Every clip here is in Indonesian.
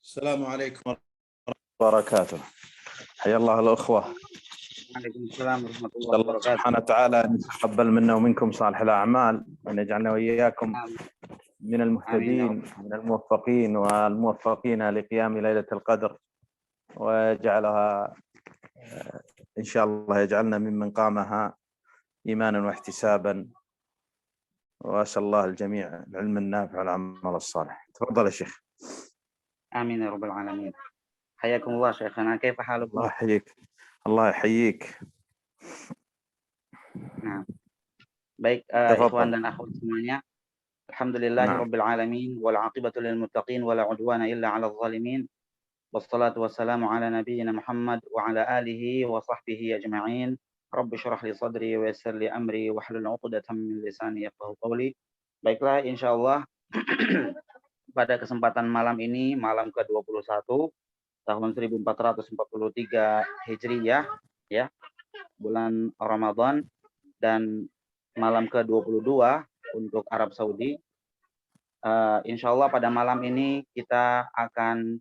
السلام عليكم ورحمة الله وبركاته. حيا الله الأخوة. وعليكم السلام ورحمة الله الله وبركاته. سبحانه وتعالى أن يتقبل منا ومنكم صالح الأعمال، وأن يجعلنا وإياكم من المهتدين من الموفقين والموفقين لقيام ليلة القدر، ويجعلها إن شاء الله يجعلنا ممن قامها إيمانا واحتسابا، وأسأل الله الجميع العلم النافع والعمل الصالح. تفضل يا شيخ. آمين يا رب العالمين. حياكم الله شيخنا، كيف حالكم؟ الله يحييك. الله يحييك. Nah, baik ikhwan dan akhwat semuanya. Alhamdulillahirabbil alamin wal 'aqibatu lil muttaqin wala 'udwana illa 'alal zalimin. Wassalatu wassalamu ala nabiyyina Muhammad wa ala alihi wa sahbihi ajma'in. Rabbi shrah li sadri wa yassir li amri wahlul 'uqdatam min lisani yafqahu qawli. Baiklah, insyaallah pada kesempatan malam ini, malam ke-21 tahun 1443 Hijriyah ya, bulan Ramadan, dan malam ke-22 untuk Arab Saudi. Insya Allah pada malam ini kita akan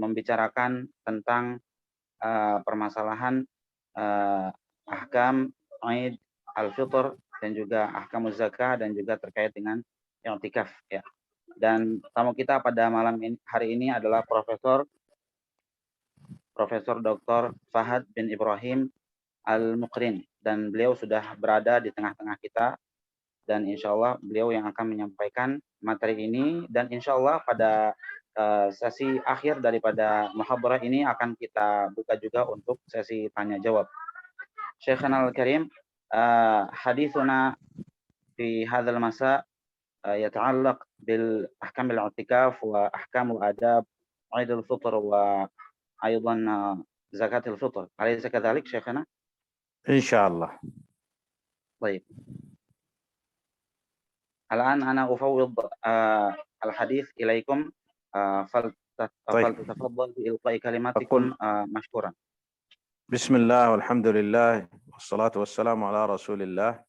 membicarakan tentang permasalahan ahkam Aid al-Fitr dan juga ahkam zakah dan juga terkait dengan i'tikaf ya. Dan tamu kita pada malam ini, hari ini adalah Profesor Dr. Fahad bin Ibrahim Al-Muqrin, dan beliau sudah berada di tengah-tengah kita, dan insya Allah beliau yang akan menyampaikan materi ini, dan insya Allah pada sesi akhir daripada muhadarah ini akan kita buka juga untuk sesi tanya jawab. Syekhana al-Karim, hadithuna fi hadzal masa yata'allaq bil ahkam al-i'tikaf wa ahkam adab Aid al-Fitr wa aidan zakat al-Fitr. Alaysa kadzalik Syekhana? إن شاء الله. طيب. الآن أنا أفوض الحديث إليكم، فلتتفضل بإلقاء كلماتكم مشكورا. بسم الله والحمد لله والصلاة والسلام على رسول الله،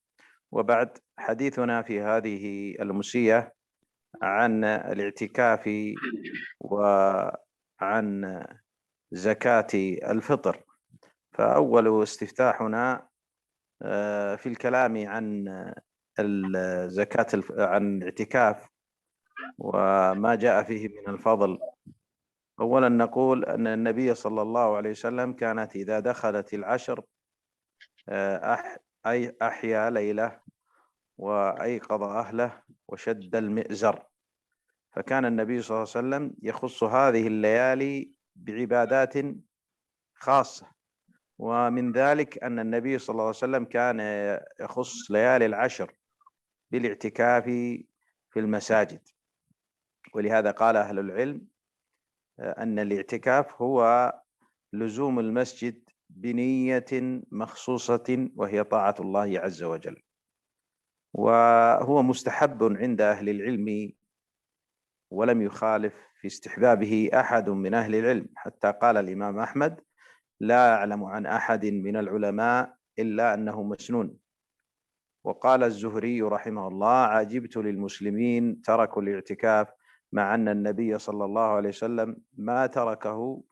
وبعد. حديثنا في هذه الأمسية عن الاعتكاف وعن زكاة الفطر. فأول استفتاحنا في الكلام عن عن الاعتكاف وما جاء فيه من الفضل. أولا نقول أن النبي صلى الله عليه وسلم كانت إذا دخلت العشر أحيا ليلة وأيقظ أهله وشد المئزر، فكان النبي صلى الله عليه وسلم يخص هذه الليالي بعبادات خاصة، ومن ذلك أن النبي صلى الله عليه وسلم كان يخص ليالي العشر بالاعتكاف في المساجد. ولهذا قال أهل العلم أن الاعتكاف هو لزوم المسجد بنية مخصوصة وهي طاعة الله عز وجل، وهو مستحب عند أهل العلم، ولم يخالف في استحبابه أحد من أهل العلم، حتى قال الإمام أحمد: لا أعلم عن أحد من العلماء إلا أنه مسنون. وقال الزهري رحمه الله: عجبت للمسلمين تركوا الاعتكاف مع أن النبي صلى الله عليه وسلم ما تركه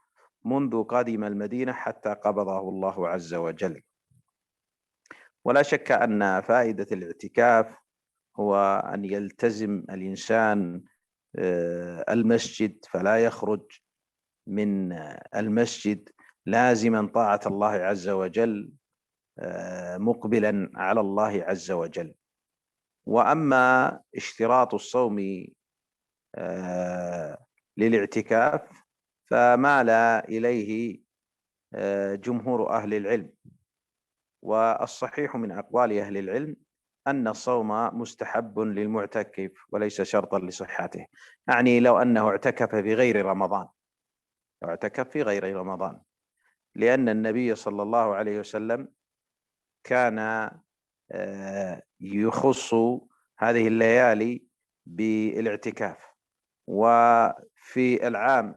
منذ قدم المدينة حتى قبضه الله عز وجل. ولا شك أن فائدة الاعتكاف هو أن يلتزم الإنسان المسجد، فلا يخرج من المسجد لازما طاعة الله عز وجل، مقبلا على الله عز وجل. وأما اشتراط الصوم للاعتكاف فمال إليه جمهور أهل العلم، والصحيح من أقوال أهل العلم أن الصوم مستحب للمعتكف وليس شرطا لصحته. يعني لو أنه اعتكف في غير رمضان، لأن النبي صلى الله عليه وسلم كان يخص هذه الليالي بالاعتكاف. وفي العام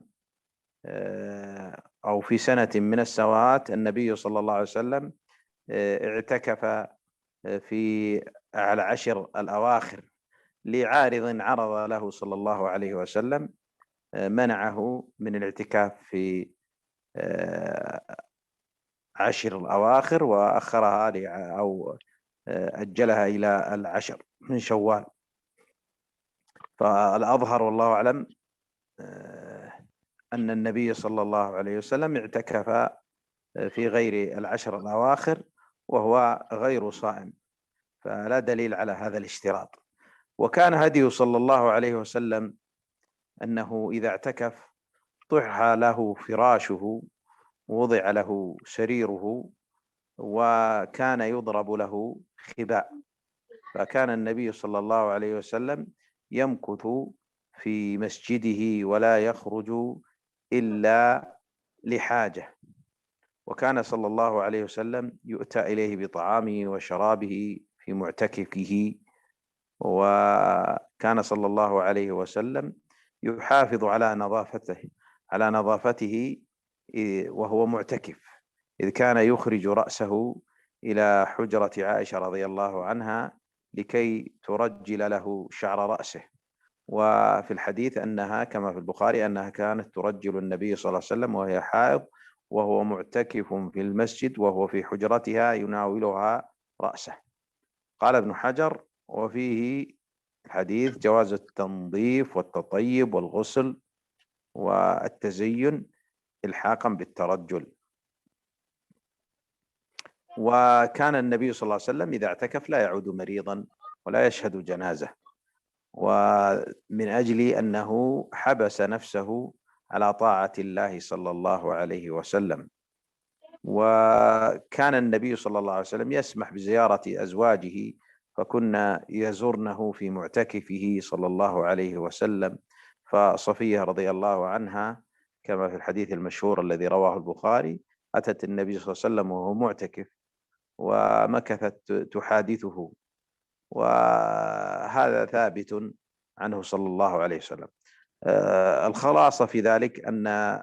أو في سنة من السنوات النبي صلى الله عليه وسلم اعتكف في العشر الأواخر لعارض عرض له صلى الله عليه وسلم منعه من الاعتكاف في عشر الأواخر وأخرها أو أجلها إلى العشر من شوال. فالأظهر والله أعلم أن النبي صلى الله عليه وسلم اعتكف في غير العشر الأواخر وهو غير صائم، فلا دليل على هذا الاشتراط. وكان هديه صلى الله عليه وسلم أنه إذا اعتكف طرح له فراشه ووضع له سريره وكان يضرب له خباء. فكان النبي صلى الله عليه وسلم يمكث في مسجده ولا يخرج إلا لحاجة. وكان صلى الله عليه وسلم يؤتى إليه بطعامه وشرابه في معتكفه، وكان صلى الله عليه وسلم يحافظ على نظافته وهو معتكف، إذ كان يخرج رأسه إلى حجرة عائشة رضي الله عنها لكي ترجل له شعر رأسه. وفي الحديث أنها كما في البخاري أنها كانت ترجل النبي صلى الله عليه وسلم وهي حائض وهو معتكف في المسجد وهو في حجرتها يناولها رأسه. قال ابن حجر: وفيه الحديث جواز التنظيف والتطيب والغسل والتزين إلحاقا بالترجل. وكان النبي صلى الله عليه وسلم إذا اعتكف لا يعود مريضا ولا يشهد جنازة، ومن أجل أنه حبس نفسه على طاعة الله صلى الله عليه وسلم. وكان النبي صلى الله عليه وسلم يسمح بزيارة أزواجه، فكنا يزورنه في معتكفه صلى الله عليه وسلم. فصفية رضي الله عنها كما في الحديث المشهور الذي رواه البخاري أتت النبي صلى الله عليه وسلم وهو معتكف ومكثت تحادثه، وهذا ثابت عنه صلى الله عليه وسلم. الخلاصة في ذلك أن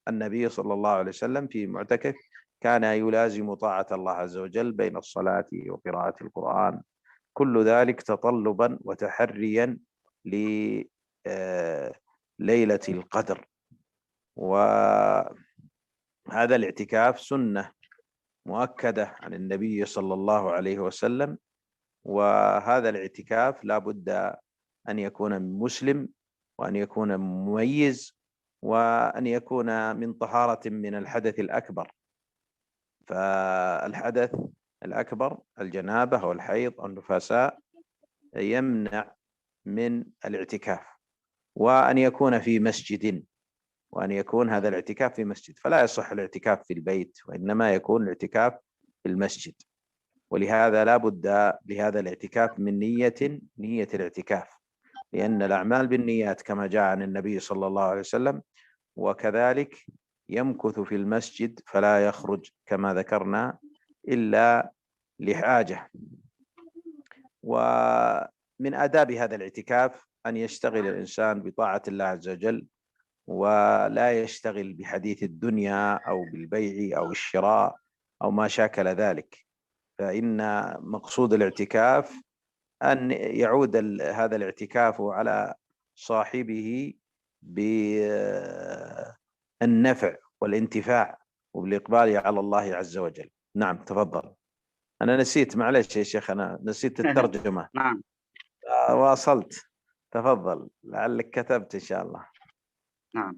النبي صلى الله عليه وسلم في معتكف كان يلازم طاعة الله عز وجل بين الصلاة وقراءة القرآن، كل ذلك تطلبا وتحريا لليلة القدر. وهذا الاعتكاف سنة مؤكدة عن النبي صلى الله عليه وسلم، وهذا الاعتكاف لا بد أن يكون مسلم وأن يكون مميز وأن يكون من طهارة من الحدث الأكبر. فالحدث الأكبر الجنابة والحيض والنفساء يمنع من الاعتكاف، وأن يكون في مسجد، وأن يكون هذا الاعتكاف في مسجد، فلا يصح الاعتكاف في البيت وإنما يكون الاعتكاف في المسجد. ولهذا لا بد لهذا الاعتكاف من نية الاعتكاف، لأن الأعمال بالنيات كما جاء عن النبي صلى الله عليه وسلم. وكذلك يمكث في المسجد فلا يخرج كما ذكرنا إلا لحاجة. ومن آداب هذا الاعتكاف أن يشتغل الإنسان بطاعة الله عز وجل ولا يشتغل بحديث الدنيا أو بالبيع أو الشراء أو ما شاكل ذلك، فإن مقصود الاعتكاف أن يعود هذا الاعتكاف على صاحبه بالنفع والانتفاع وبالإقبال على الله عز وجل. نعم تفضل. أنا نسيت، معلش يا شيخ، أنا نسيت الترجمة. نعم. واصلت. تفضل لعلك كتبت إن شاء الله. نعم.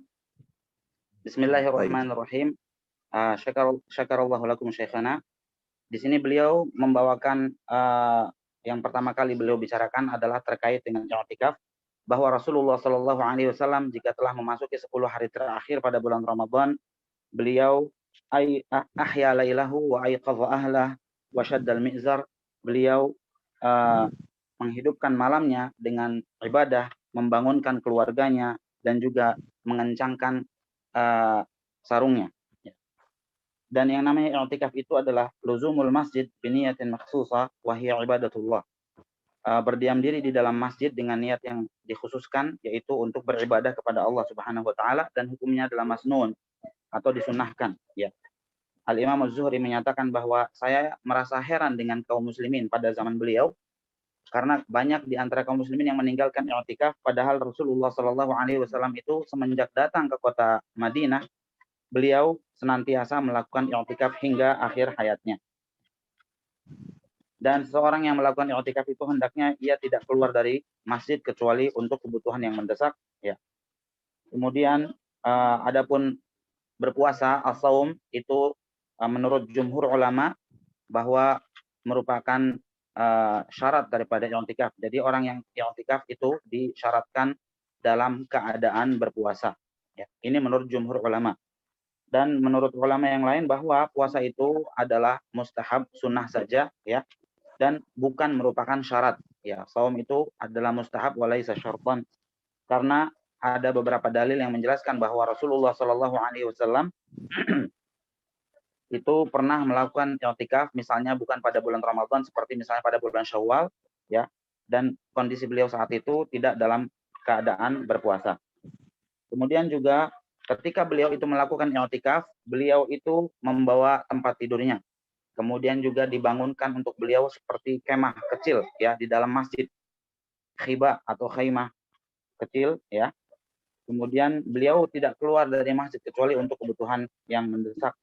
بسم الله الرحمن الرحيم. Syakarallahu lakum syekhana. Di sini beliau membawakan yang pertama kali beliau bicarakan adalah terkait dengan i'tikaf, bahwa Rasulullah Shallallahu Alaihi Wasallam jika telah memasuki 10 hari terakhir pada bulan Ramadan, beliau ahya lailahu wa ayqadha ahlah wa syaddal mi'zar. Beliau menghidupkan malamnya dengan ibadah, membangunkan keluarganya dan juga mengencangkan sarungnya. Dan yang namanya i'tikaf itu adalah luzumul masjid biniyatin makhsusah wa hiya ibadatullah. Berdiam diri di dalam masjid dengan niat yang dikhususkan, yaitu untuk beribadah kepada Allah Subhanahu wa taala, dan hukumnya adalah masnun atau disunnahkan, ya. Al-Imam Az-Zuhri menyatakan bahwa saya merasa heran dengan kaum muslimin pada zaman beliau, karena banyak di antara kaum muslimin yang meninggalkan i'tikaf, padahal Rasulullah Shallallahu Alaihi Wasallam itu semenjak datang ke kota Madinah, beliau senantiasa melakukan i'tikaf hingga akhir hayatnya. Dan seorang yang melakukan i'tikaf itu hendaknya ia tidak keluar dari masjid kecuali untuk kebutuhan yang mendesak. Ya. Kemudian adapun berpuasa as-saum itu menurut jumhur ulama bahwa merupakan syarat daripada i'tikaf. Jadi orang yang i'tikaf itu disyaratkan dalam keadaan berpuasa. Ya, ini menurut jumhur ulama. Dan menurut ulama yang lain bahwa puasa itu adalah mustahab, sunnah saja, ya, dan bukan merupakan syarat. Ya, saum itu adalah mustahab walaisa syartan. Karena ada beberapa dalil yang menjelaskan bahwa Rasulullah Shallallahu Alaihi Wasallam itu pernah melakukan i'tikaf, misalnya bukan pada bulan Ramadan, seperti misalnya pada bulan Syawal, ya, dan kondisi beliau saat itu tidak dalam keadaan berpuasa. Kemudian juga ketika beliau itu melakukan i'tikaf, beliau itu membawa tempat tidurnya. Kemudian juga dibangunkan untuk beliau seperti kemah kecil, ya, di dalam masjid, khibah atau khaimah kecil, ya. Kemudian beliau tidak keluar dari masjid kecuali untuk kebutuhan yang mendesak.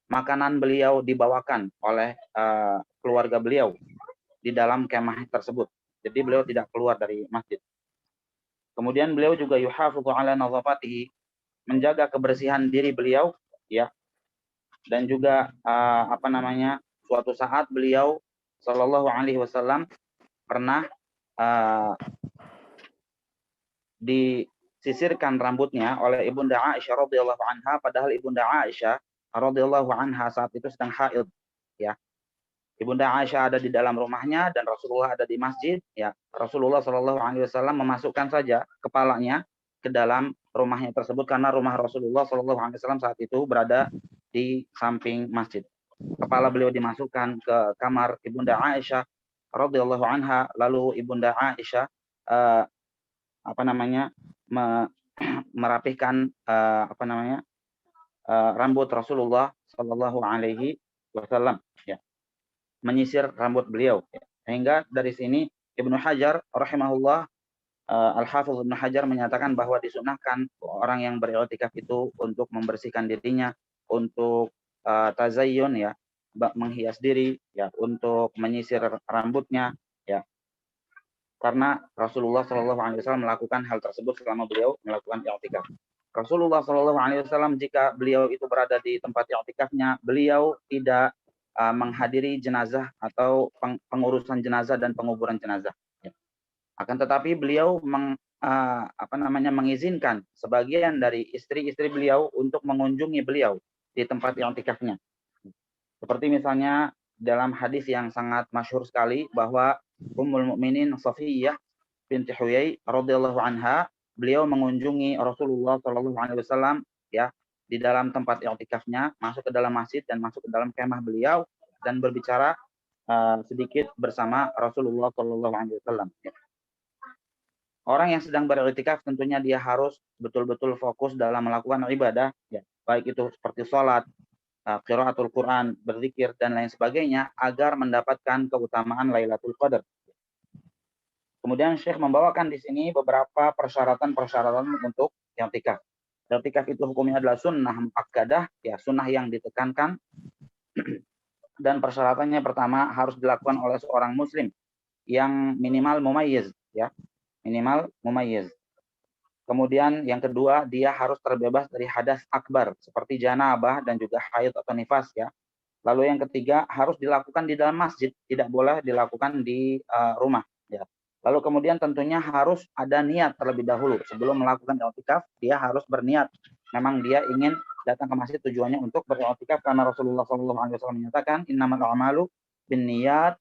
Makanan beliau dibawakan oleh keluarga beliau di dalam kemah tersebut. Jadi beliau tidak keluar dari masjid. Kemudian beliau juga yuhafidhu ala nazafatihi, menjaga kebersihan diri beliau, ya. Dan juga suatu saat beliau Shallallahu Alaihi Wasallam pernah disisirkan rambutnya oleh Ibunda Aisyah radhiyallahu anha, padahal Ibunda Aisyah radhiyallahu anha saat itu sedang haid, ya. Ibunda Aisyah ada di dalam rumahnya dan Rasulullah ada di masjid, ya. Rasulullah Shallallahu Alaihi Wasallam memasukkan saja kepalanya ke dalam rumahnya tersebut karena rumah Rasulullah Shallallahu Alaihi Wasallam saat itu berada di samping masjid. Kepala beliau dimasukkan ke kamar Ibunda Aisyah radhiyallahu anha, lalu Ibunda Aisyah merapihkan rambut Rasulullah Shallallahu Alaihi Wasallam, ya, menyisir rambut beliau, ya. Sehingga dari sini Ibnu Hajar rahimahullah, Al-Hafidz Ibnu Hajar menyatakan bahwa disunahkan orang yang beriktikaf itu untuk membersihkan dirinya, untuk tazayyun, ya, menghias diri, ya, untuk menyisir rambutnya, ya. Karena Rasulullah Shallallahu Alaihi Wasallam melakukan hal tersebut selama beliau melakukan i'tikaf. Rasulullah Shallallahu Alaihi Wasallam jika beliau itu berada di tempat i'tikafnya, beliau tidak menghadiri jenazah atau pengurusan jenazah dan penguburan jenazah. Ya. Akan tetapi beliau mengizinkan sebagian dari istri-istri beliau untuk mengunjungi beliau di tempat i'tikafnya. Seperti misalnya dalam hadis yang sangat masyhur sekali bahwa Ummul Mukminin Safiyah binti Huyai radhiyallahu anha, beliau mengunjungi Rasulullah Shallallahu Alaihi Wasallam, ya, di dalam tempat i'tikafnya, masuk ke dalam masjid dan masuk ke dalam kemah beliau dan berbicara sedikit bersama Rasulullah Shallallahu Alaihi Wasallam. Ya. Orang yang sedang beriktikaf tentunya dia harus betul-betul fokus dalam melakukan ibadah, ya, baik itu seperti sholat, qiraatul Quran, berzikir dan lain sebagainya, agar mendapatkan keutamaan Lailatul Qadar. Kemudian Syekh membawakan di sini beberapa persyaratan-persyaratan untuk i'tikaf. I'tikaf itu hukumnya adalah sunnah muakkadah, ya, sunnah yang ditekankan. Dan persyaratannya pertama harus dilakukan oleh seorang muslim yang minimal mumayyiz, ya, minimal mumayyiz. Kemudian yang kedua, dia harus terbebas dari hadas akbar seperti janabah dan juga haid atau nifas, ya. Lalu yang ketiga, harus dilakukan di dalam masjid, tidak boleh dilakukan di rumah, ya. Lalu kemudian tentunya harus ada niat terlebih dahulu sebelum melakukan i'tikaf. Dia harus berniat, memang dia ingin datang ke masjid tujuannya untuk beriktikaf, karena Rasulullah SAW menyatakan innamal a'malu binniyat,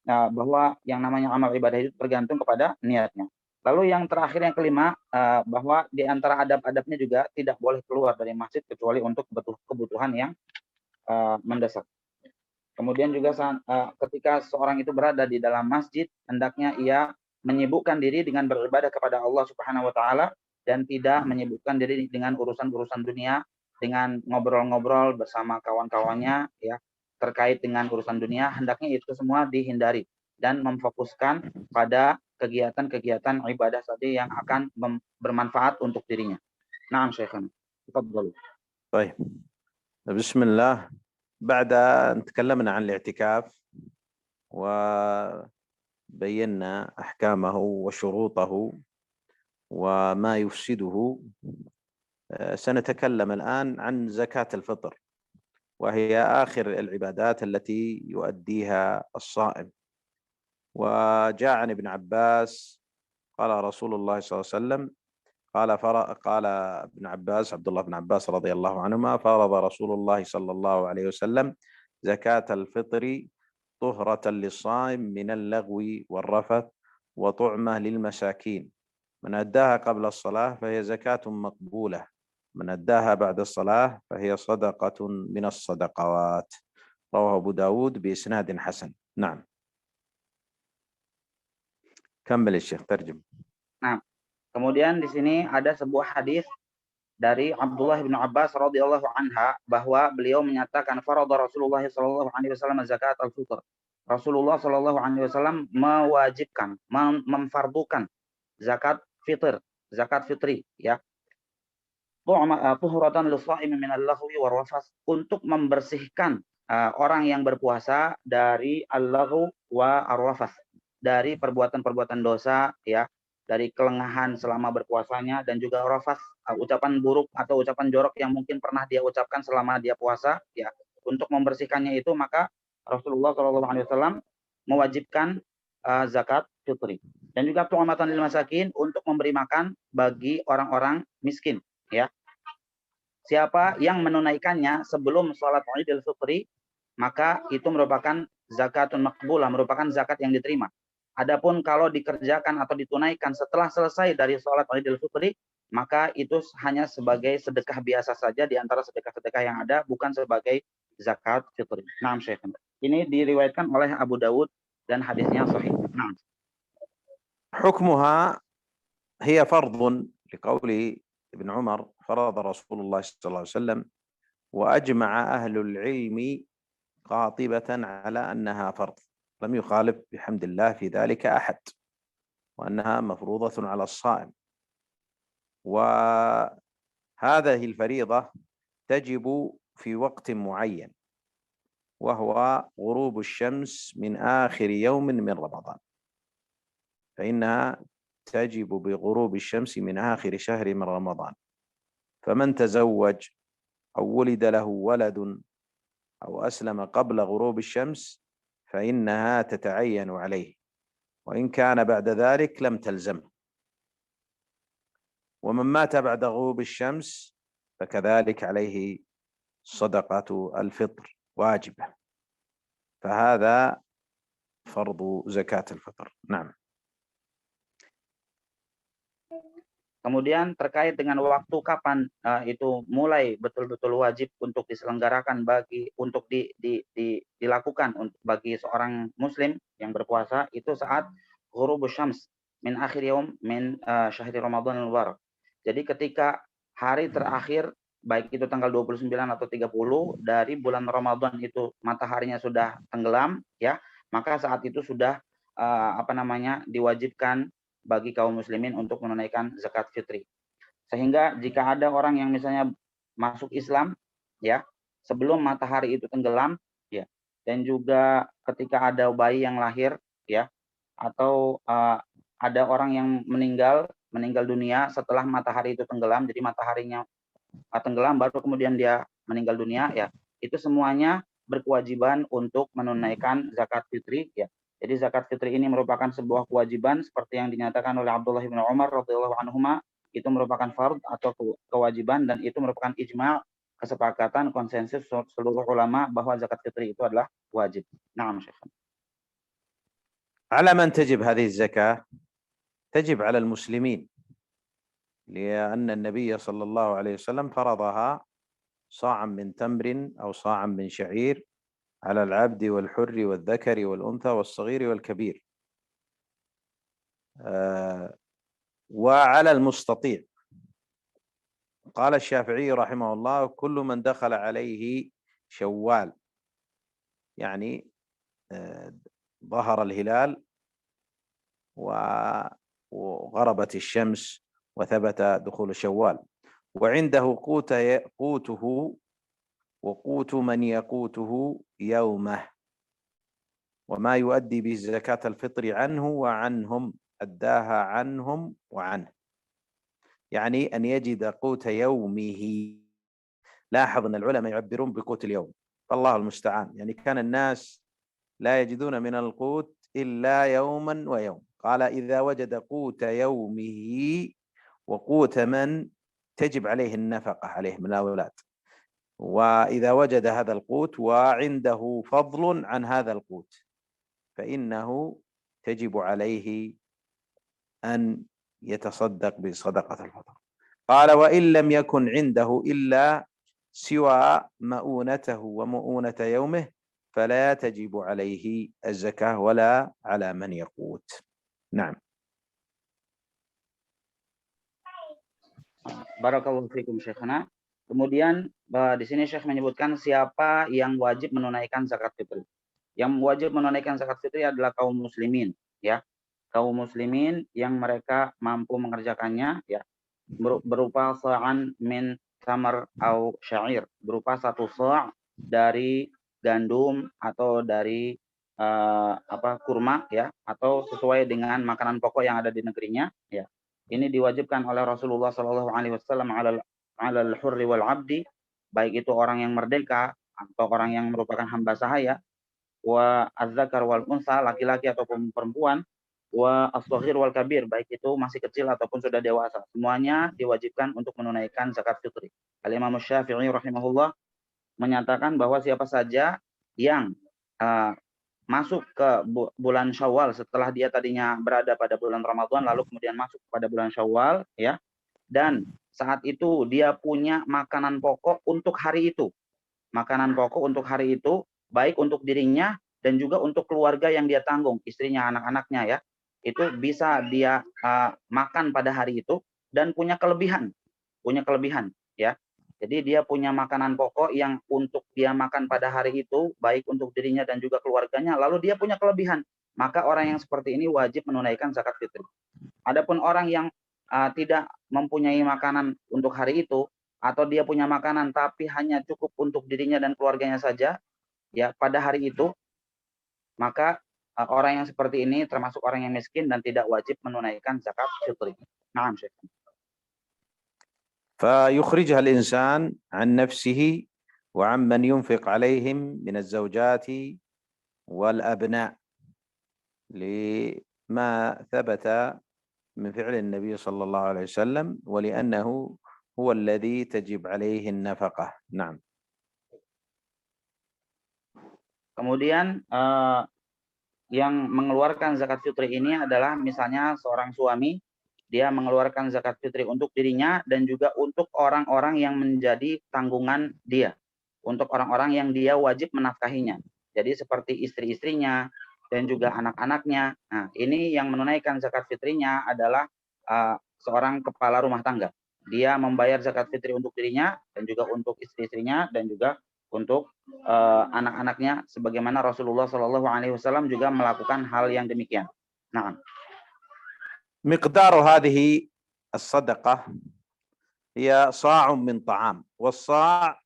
bahwa yang namanya amal ibadah itu tergantung kepada niatnya. Lalu yang terakhir, yang kelima, bahwa di antara adab-adabnya juga tidak boleh keluar dari masjid kecuali untuk kebutuhan yang mendesak. Kemudian juga ketika seorang itu berada di dalam masjid, hendaknya ia menyibukkan diri dengan beribadah kepada Allah Subhanahu wa taala dan tidak menyibukkan diri dengan urusan-urusan dunia dengan ngobrol-ngobrol bersama kawan-kawannya ya terkait dengan urusan dunia, hendaknya itu semua dihindari dan memfokuskan pada kegiatan-kegiatan ibadah tadi yang akan bermanfaat untuk dirinya. Naam Syekhana. Tafadhal. طيب بسم الله. بعد أن تكلمنا عن الاعتكاف وبينا أحكامه وشروطه وما يفسده، سنتكلم الآن عن زكاة الفطر، وهي آخر العبادات التي يؤديها الصائم. وجاء عن ابن عباس قال رسول الله صلى الله عليه وسلم قال ابن عباس عبد الله بن عباس رضي الله عنهما: فرض رسول الله صلى الله عليه وسلم زكاة الفطر طهرة للصائم من اللغو والرفث وطعمة للمساكين، من أداها قبل الصلاة فهي زكاة مقبولة، من أداها بعد الصلاة فهي صدقة من الصدقات. رواه أبو داود بإسناد حسن. نعم. كمل الشيخ، ترجم. Nah, kemudian di sini ada sebuah hadis dari Abdullah bin Abbas radhiyallahu anha bahwa beliau menyatakan farada Rasulullah sallallahu alaihi wasallam zakat al-fitr. Rasulullah sallallahu alaihi wasallam mewajibkan, memfardukan zakat fitr, zakat fitri ya. Tuhuratan lis-shaimi min al-laghwi war-rafath, untuk membersihkan orang yang berpuasa dari al-laghw wa ar-rafath, dari perbuatan-perbuatan dosa ya, dari kelengahan selama berpuasanya dan juga rafath, ucapan buruk atau ucapan jorok yang mungkin pernah dia ucapkan selama dia puasa ya. Untuk membersihkannya itu maka Rasulullah Shallallahu alaihi wasallam mewajibkan zakat fitri dan juga tu'matan lil masakin, untuk memberi makan bagi orang-orang miskin ya. Siapa yang menunaikannya sebelum sholat Idul Fitri, maka itu merupakan zakatun maqbulah, merupakan zakat yang diterima. Adapun kalau dikerjakan atau ditunaikan setelah selesai dari sholat Idul Fitri, maka itu hanya sebagai sedekah biasa saja di antara sedekah-sedekah yang ada, bukan sebagai zakat fitri. Naam Syekh. Ini diriwayatkan oleh Abu Dawud dan hadisnya sahih. Naam. حكمها هي فرض لقول ابن عمر: فرض رسول الله صلى الله عليه وسلم، وأجمع أهل العلم قاطبة على أنها فرض، لم يخالف بحمد الله في ذلك أحد، وأنها مفروضة على الصائم. وهذه الفريضة تجب في وقت معين، وهو غروب الشمس من آخر يوم من رمضان، فإنها تجب بغروب الشمس من آخر شهر من رمضان. فمن تزوج أو ولد له ولد أو أسلم قبل غروب الشمس فإنها تتعين عليه، وإن كان بعد ذلك لم تلزمه. ومن مات بعد غروب الشمس فكذلك عليه صدقة الفطر واجبة، فهذا فرض زكاة الفطر. نعم. Kemudian terkait dengan waktu kapan itu mulai betul-betul wajib untuk diselenggarakan untuk dilakukan untuk bagi seorang muslim yang berpuasa, itu saat ghurubus syams min akhir yaum min syahri Ramadan al-mubarak. Jadi ketika hari terakhir, baik itu tanggal 29 atau 30 dari bulan Ramadan itu mataharinya sudah tenggelam ya, maka saat itu sudah diwajibkan bagi kaum muslimin untuk menunaikan zakat fitri. Sehingga jika ada orang yang misalnya masuk Islam ya sebelum matahari itu tenggelam ya, dan juga ketika ada bayi yang lahir ya, atau ada orang yang meninggal dunia setelah matahari itu tenggelam, jadi mataharinya tenggelam baru kemudian dia meninggal dunia ya, itu semuanya berkewajiban untuk menunaikan zakat fitri ya. Jadi zakat fitri ini merupakan sebuah kewajiban seperti yang dinyatakan oleh Abdullah bin Umar radhiyallahu anhuma, itu merupakan fard atau kewajiban, dan itu merupakan ijma', kesepakatan konsensus seluruh ulama bahwa zakat fitri itu adalah wajib. Naam Syekh. على من تجب هذه الزكاة؟ تجب على المسلمين، لأن النبي صلى الله عليه وسلم فرضها صاعا من تمر أو صاعا من شعير على العبد والحر والذكر والأنثى والصغير والكبير، وعلى المستطيع قال الشافعي رحمه الله: كل من دخل عليه شوال، يعني ظهر الهلال وغربت الشمس وثبت دخول شوال، وعنده قوته وقوت من يقوته يومه، وما يؤدي به زكاة الفطر عنه وعنهم أداها عنهم وعنه، يعني أن يجد قوت يومه. لاحظ أن العلماء يعبرون بقوت اليوم، فالله المستعان. يعني كان الناس لا يجدون من القوت إلا يوما ويوم، قال: إذا وجد قوت يومه وقوت من تجب عليه النفقة عليه من الأولاد، وإذا وجد هذا القوت وعنده فضل عن هذا القوت فإنه تجب عليه أن يتصدق بصدقة الفطر. قال: وإن لم يكن عنده إلا سوى مؤونته ومؤونة يومه فلا تجب عليه الزكاة ولا على من يقوت. نعم. Barakallahu fikum Syekhana. Kemudian di sini Syekh menyebutkan siapa yang wajib menunaikan zakat fitri. Yang wajib menunaikan zakat fitri adalah kaum muslimin, ya. Kaum muslimin yang mereka mampu mengerjakannya, ya, berupa sa'an min tamar au syair, berupa 1 sa' dari gandum atau dari kurma, ya, atau sesuai dengan makanan pokok yang ada di negerinya, ya. Ini diwajibkan oleh Rasulullah Shallallahu Alaihi Wasallam alal hurri wal abdi, baik itu orang yang merdeka atau orang yang merupakan hamba sahaya, wa az-zakar wal unsa, laki-laki ataupun perempuan, wa as-shaghir wal kabir, baik itu masih kecil ataupun sudah dewasa, semuanya diwajibkan untuk menunaikan zakat fitri. Al-Imam Syafi'i rahimahullah menyatakan bahwa siapa saja yang masuk ke bulan Syawal setelah dia tadinya berada pada bulan Ramadan lalu kemudian masuk pada bulan Syawal, ya, dan saat itu dia punya makanan pokok untuk hari itu. Makanan pokok untuk hari itu baik untuk dirinya dan juga untuk keluarga yang dia tanggung, istrinya, anak-anaknya, ya. Itu bisa dia makan pada hari itu dan punya kelebihan, ya. Jadi dia punya makanan pokok yang untuk dia makan pada hari itu, baik untuk dirinya dan juga keluarganya, lalu dia punya kelebihan. Maka orang yang seperti ini wajib menunaikan zakat fitri. Adapun orang yang tidak mempunyai makanan untuk hari itu, atau dia punya makanan tapi hanya cukup untuk dirinya dan keluarganya saja, ya, pada hari itu, maka orang yang seperti ini termasuk orang yang miskin dan tidak wajib menunaikan zakat fitri. Naam, Syekh. فيخرجها الإنسان عن نفسه وعن من ينفق عليهم من الزوجات والأبناء، لما ثبت من فعل النبي صلى الله عليه وسلم، ولأنه هو الذي تجب عليه النفقة. نعم. Kemudian yang mengeluarkan zakat fitri ini adalah misalnya seorang suami, dia mengeluarkan zakat fitri untuk dirinya dan juga untuk orang-orang yang menjadi tanggungan dia, untuk orang-orang yang dia wajib menafkahinya. Jadi seperti istri-istrinya dan juga anak-anaknya. Nah, ini yang menunaikan zakat fitrinya adalah seorang kepala rumah tangga. Dia membayar zakat fitri untuk dirinya dan juga untuk istri-istrinya dan juga untuk anak-anaknya, sebagaimana Rasulullah Shallallahu Alaihi Wasallam juga melakukan hal yang demikian. Nah, مقدار هذه الصدقة هي صاع من طعام، والصاع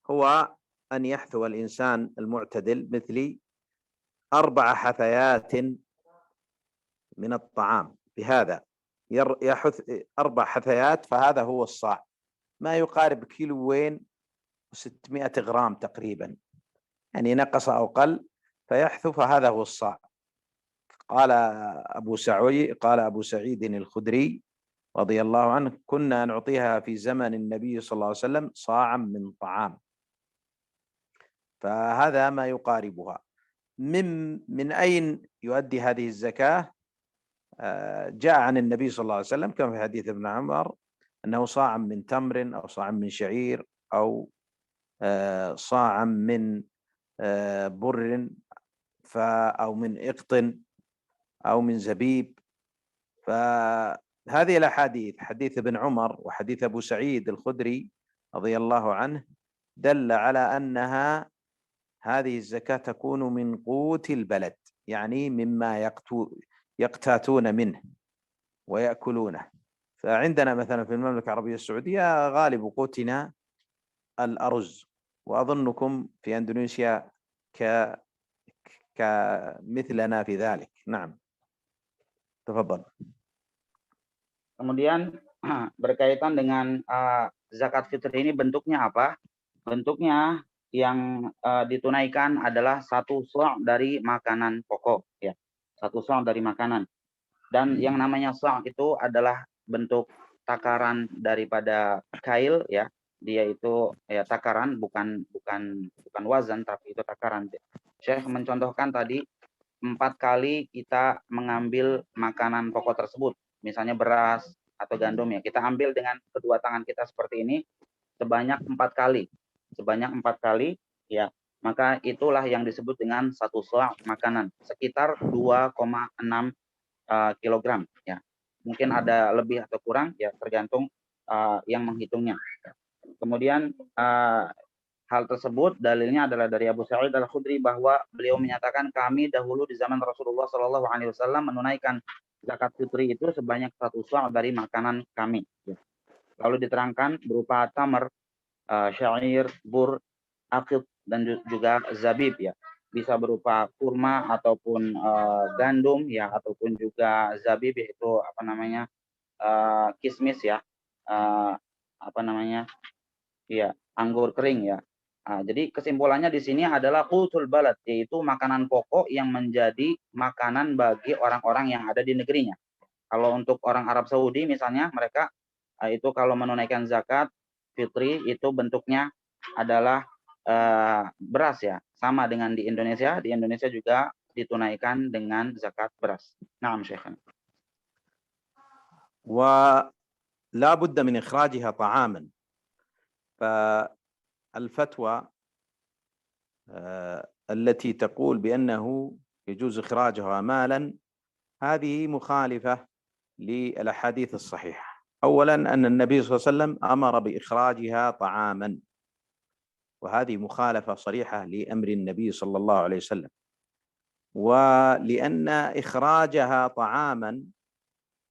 هو أن يحثو الإنسان المعتدل مثلي 4 حثيات من الطعام، بهذا يحث 4 حثيات، فهذا هو الصاع، ما يقارب كيلوين و600 غرام تقريبا، يعني نقص أو قل فيحثو، فهذا هو الصاع. قال أبو سعيد الخدري رضي الله عنه: كنا نعطيها في زمن النبي صلى الله عليه وسلم صاعا من طعام، فهذا ما يقاربها. من أين يؤدي هذه الزكاة؟ جاء عن النبي صلى الله عليه وسلم كما في حديث ابن عمر أنه صاعا من تمر أو صاعا من شعير أو صاعا من بر أو من إقط أو من زبيب، فهذه هذه الأحاديث حديث ابن عمر وحديث أبو سعيد الخدري رضي الله عنه دل على أنها هذه الزكاة تكون من قوت البلد، يعني مما يقتاتون منه ويأكلونه. فعندنا مثلا في المملكة العربية السعودية غالب قوتنا الأرز، وأظنكم في أندونيسيا كمثلنا في ذلك. نعم، تفضل. Kemudian berkaitan dengan zakat fitri ini bentuknya apa? Bentuknya yang ditunaikan adalah 1 sa' dari makanan pokok, ya. 1 sa' dari makanan. Dan yang namanya sa' itu adalah bentuk takaran daripada kail, ya. Dia itu ya takaran, bukan wazan, tapi itu takaran. Syekh mencontohkan tadi 4 kali kita mengambil makanan pokok tersebut, misalnya beras atau gandum, ya, kita ambil dengan kedua tangan kita seperti ini sebanyak 4 kali, ya, maka itulah yang disebut dengan 1 sa' makanan, sekitar 2,6 kilogram, ya. Mungkin ada lebih atau kurang, ya, tergantung yang menghitungnya. Kemudian hal tersebut dalilnya adalah dari Abu Sa'id Al-Khudri bahwa beliau menyatakan kami dahulu di zaman Rasulullah Shallallahu Alaihi Wasallam menunaikan zakat fitri itu sebanyak 1 sa' dari makanan kami. Lalu diterangkan berupa tamar, syair, bur, akid, dan juga zabib, ya. Bisa berupa kurma ataupun gandum, ya, ataupun juga zabib, yaitu apa namanya, kismis, ya, apa namanya, ya, anggur kering, ya. Nah, jadi kesimpulannya di sini adalah qutul balad, yaitu makanan pokok yang menjadi makanan bagi orang-orang yang ada di negerinya. Kalau untuk orang Arab Saudi misalnya, mereka itu kalau menunaikan zakat fitri itu bentuknya adalah beras, ya. Sama dengan di Indonesia. Di Indonesia juga ditunaikan dengan zakat beras. Naam Syekh. ولا بد من إخراجها طعاما. فالفتوى التي تقول بأنه يجوز إخراجها مالا هذه مخالفة للأحاديث الصحيحة. أولا أن النبي صلى الله عليه وسلم أمر بإخراجها طعاما، وهذه مخالفة صريحة لأمر النبي صلى الله عليه وسلم. ولأن إخراجها طعاما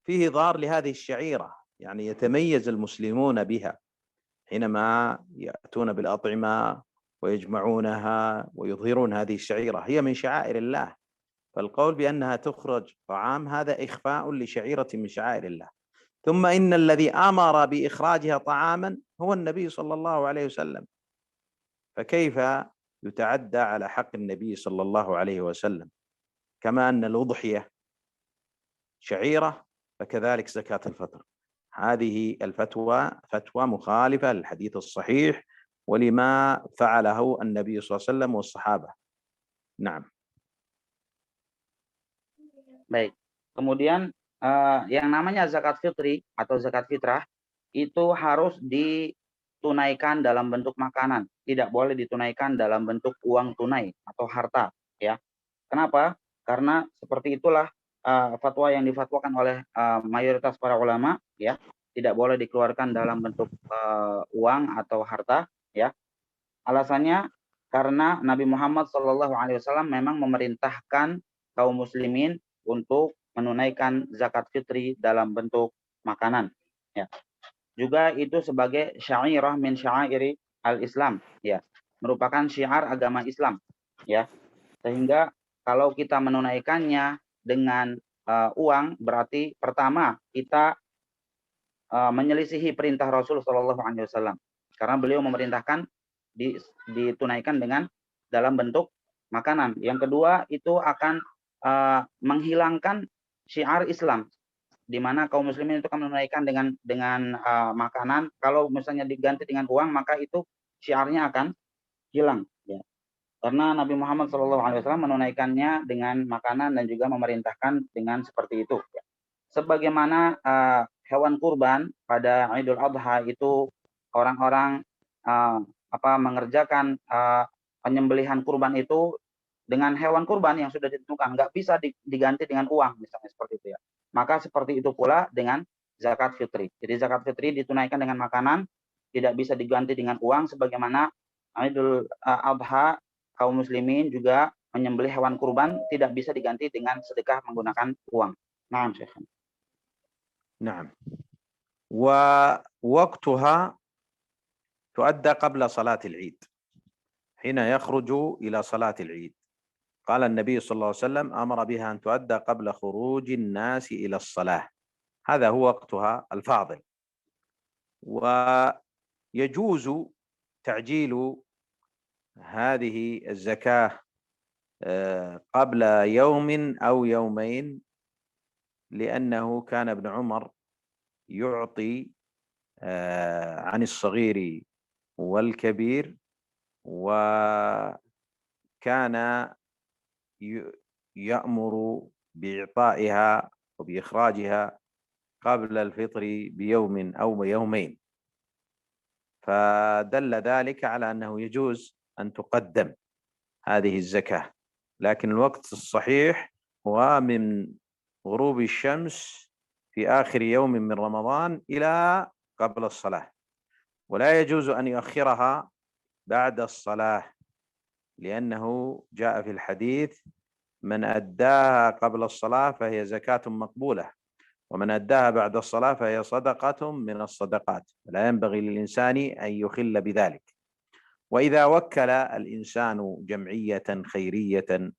فيه ضار لهذه الشعيرة، يعني يتميز المسلمون بها حينما يأتون بالأطعمة ويجمعونها ويظهرون هذه الشعيرة، هي من شعائر الله. فالقول بأنها تخرج طعام هذا إخفاء لشعيرة من شعائر الله. ثم إن الذي أمر بإخراجها طعاما هو النبي صلى الله عليه وسلم، فكيف يتعدى على حق النبي صلى الله عليه وسلم؟ كما أن الأضحية شعيرة فكذلك زكاة الفطر. هذه الفتوى فتوى مخالفة للحديث الصحيح ولما فعله النبي صلى الله عليه وسلم والصحابة. نعم. Baik. Kemudian yang namanya zakat fitri atau zakat fitrah itu harus ditunaikan dalam bentuk makanan, tidak boleh ditunaikan dalam bentuk uang tunai atau harta, ya. Kenapa? Karena seperti itulah fatwa yang difatwakan oleh mayoritas para ulama, ya, tidak boleh dikeluarkan dalam bentuk uang atau harta, ya. Alasannya karena Nabi Muhammad SAW memang memerintahkan kaum muslimin untuk menunaikan zakat fitri dalam bentuk makanan, ya. Juga itu sebagai syairah min syairi al-Islam, ya, merupakan syiar agama Islam, ya. Sehingga kalau kita menunaikannya dengan uang, berarti pertama kita menyelisihi perintah Rasul Shallallahu Alaihi Wasallam, karena beliau memerintahkan ditunaikan dengan dalam bentuk makanan. Yang kedua itu akan menghilangkan syiar Islam, di mana kaum muslimin itu akan menunaikan dengan makanan. Kalau misalnya diganti dengan uang, maka itu syiarnya akan hilang, ya. Karena Nabi Muhammad SAW menunaikannya dengan makanan dan juga memerintahkan dengan seperti itu, ya. Sebagaimana hewan kurban pada Idul Adha itu orang-orang mengerjakan penyembelihan kurban itu dengan hewan kurban yang sudah ditentukan, nggak bisa diganti dengan uang, misalnya seperti itu, ya. Maka seperti itu pula dengan zakat fitri. Jadi zakat fitri ditunaikan dengan makanan, tidak bisa diganti dengan uang sebagaimana Idul Adha kaum muslimin juga menyembelih hewan kurban tidak bisa diganti dengan sedekah menggunakan uang. Naam, Syekh. نعم. ووقتها تؤدى قبل صلاة العيد حين يخرج إلى صلاة العيد. قال النبي صلى الله عليه وسلم أمر بها أن تؤدى قبل خروج الناس إلى الصلاة. هذا هو وقتها الفاضل. ويجوز تعجيل هذه الزكاة قبل يوم أو يومين، لأنه كان ابن عمر يعطي عن الصغير والكبير، وكان يأمر بإعطائها وبإخراجها قبل الفطر بيوم أو يومين، فدل ذلك على أنه يجوز أن تقدم هذه الزكاة، لكن الوقت الصحيح هو من غروب الشمس في آخر يوم من رمضان إلى قبل الصلاة، ولا يجوز أن يؤخرها بعد الصلاة، لأنه جاء في الحديث: من أداها قبل الصلاة فهي زكاة مقبولة، ومن أداها بعد الصلاة فهي صدقة من الصدقات، لا ينبغي للإنسان أن يخل بذلك. وإذا وكل الإنسان جمعية خيرية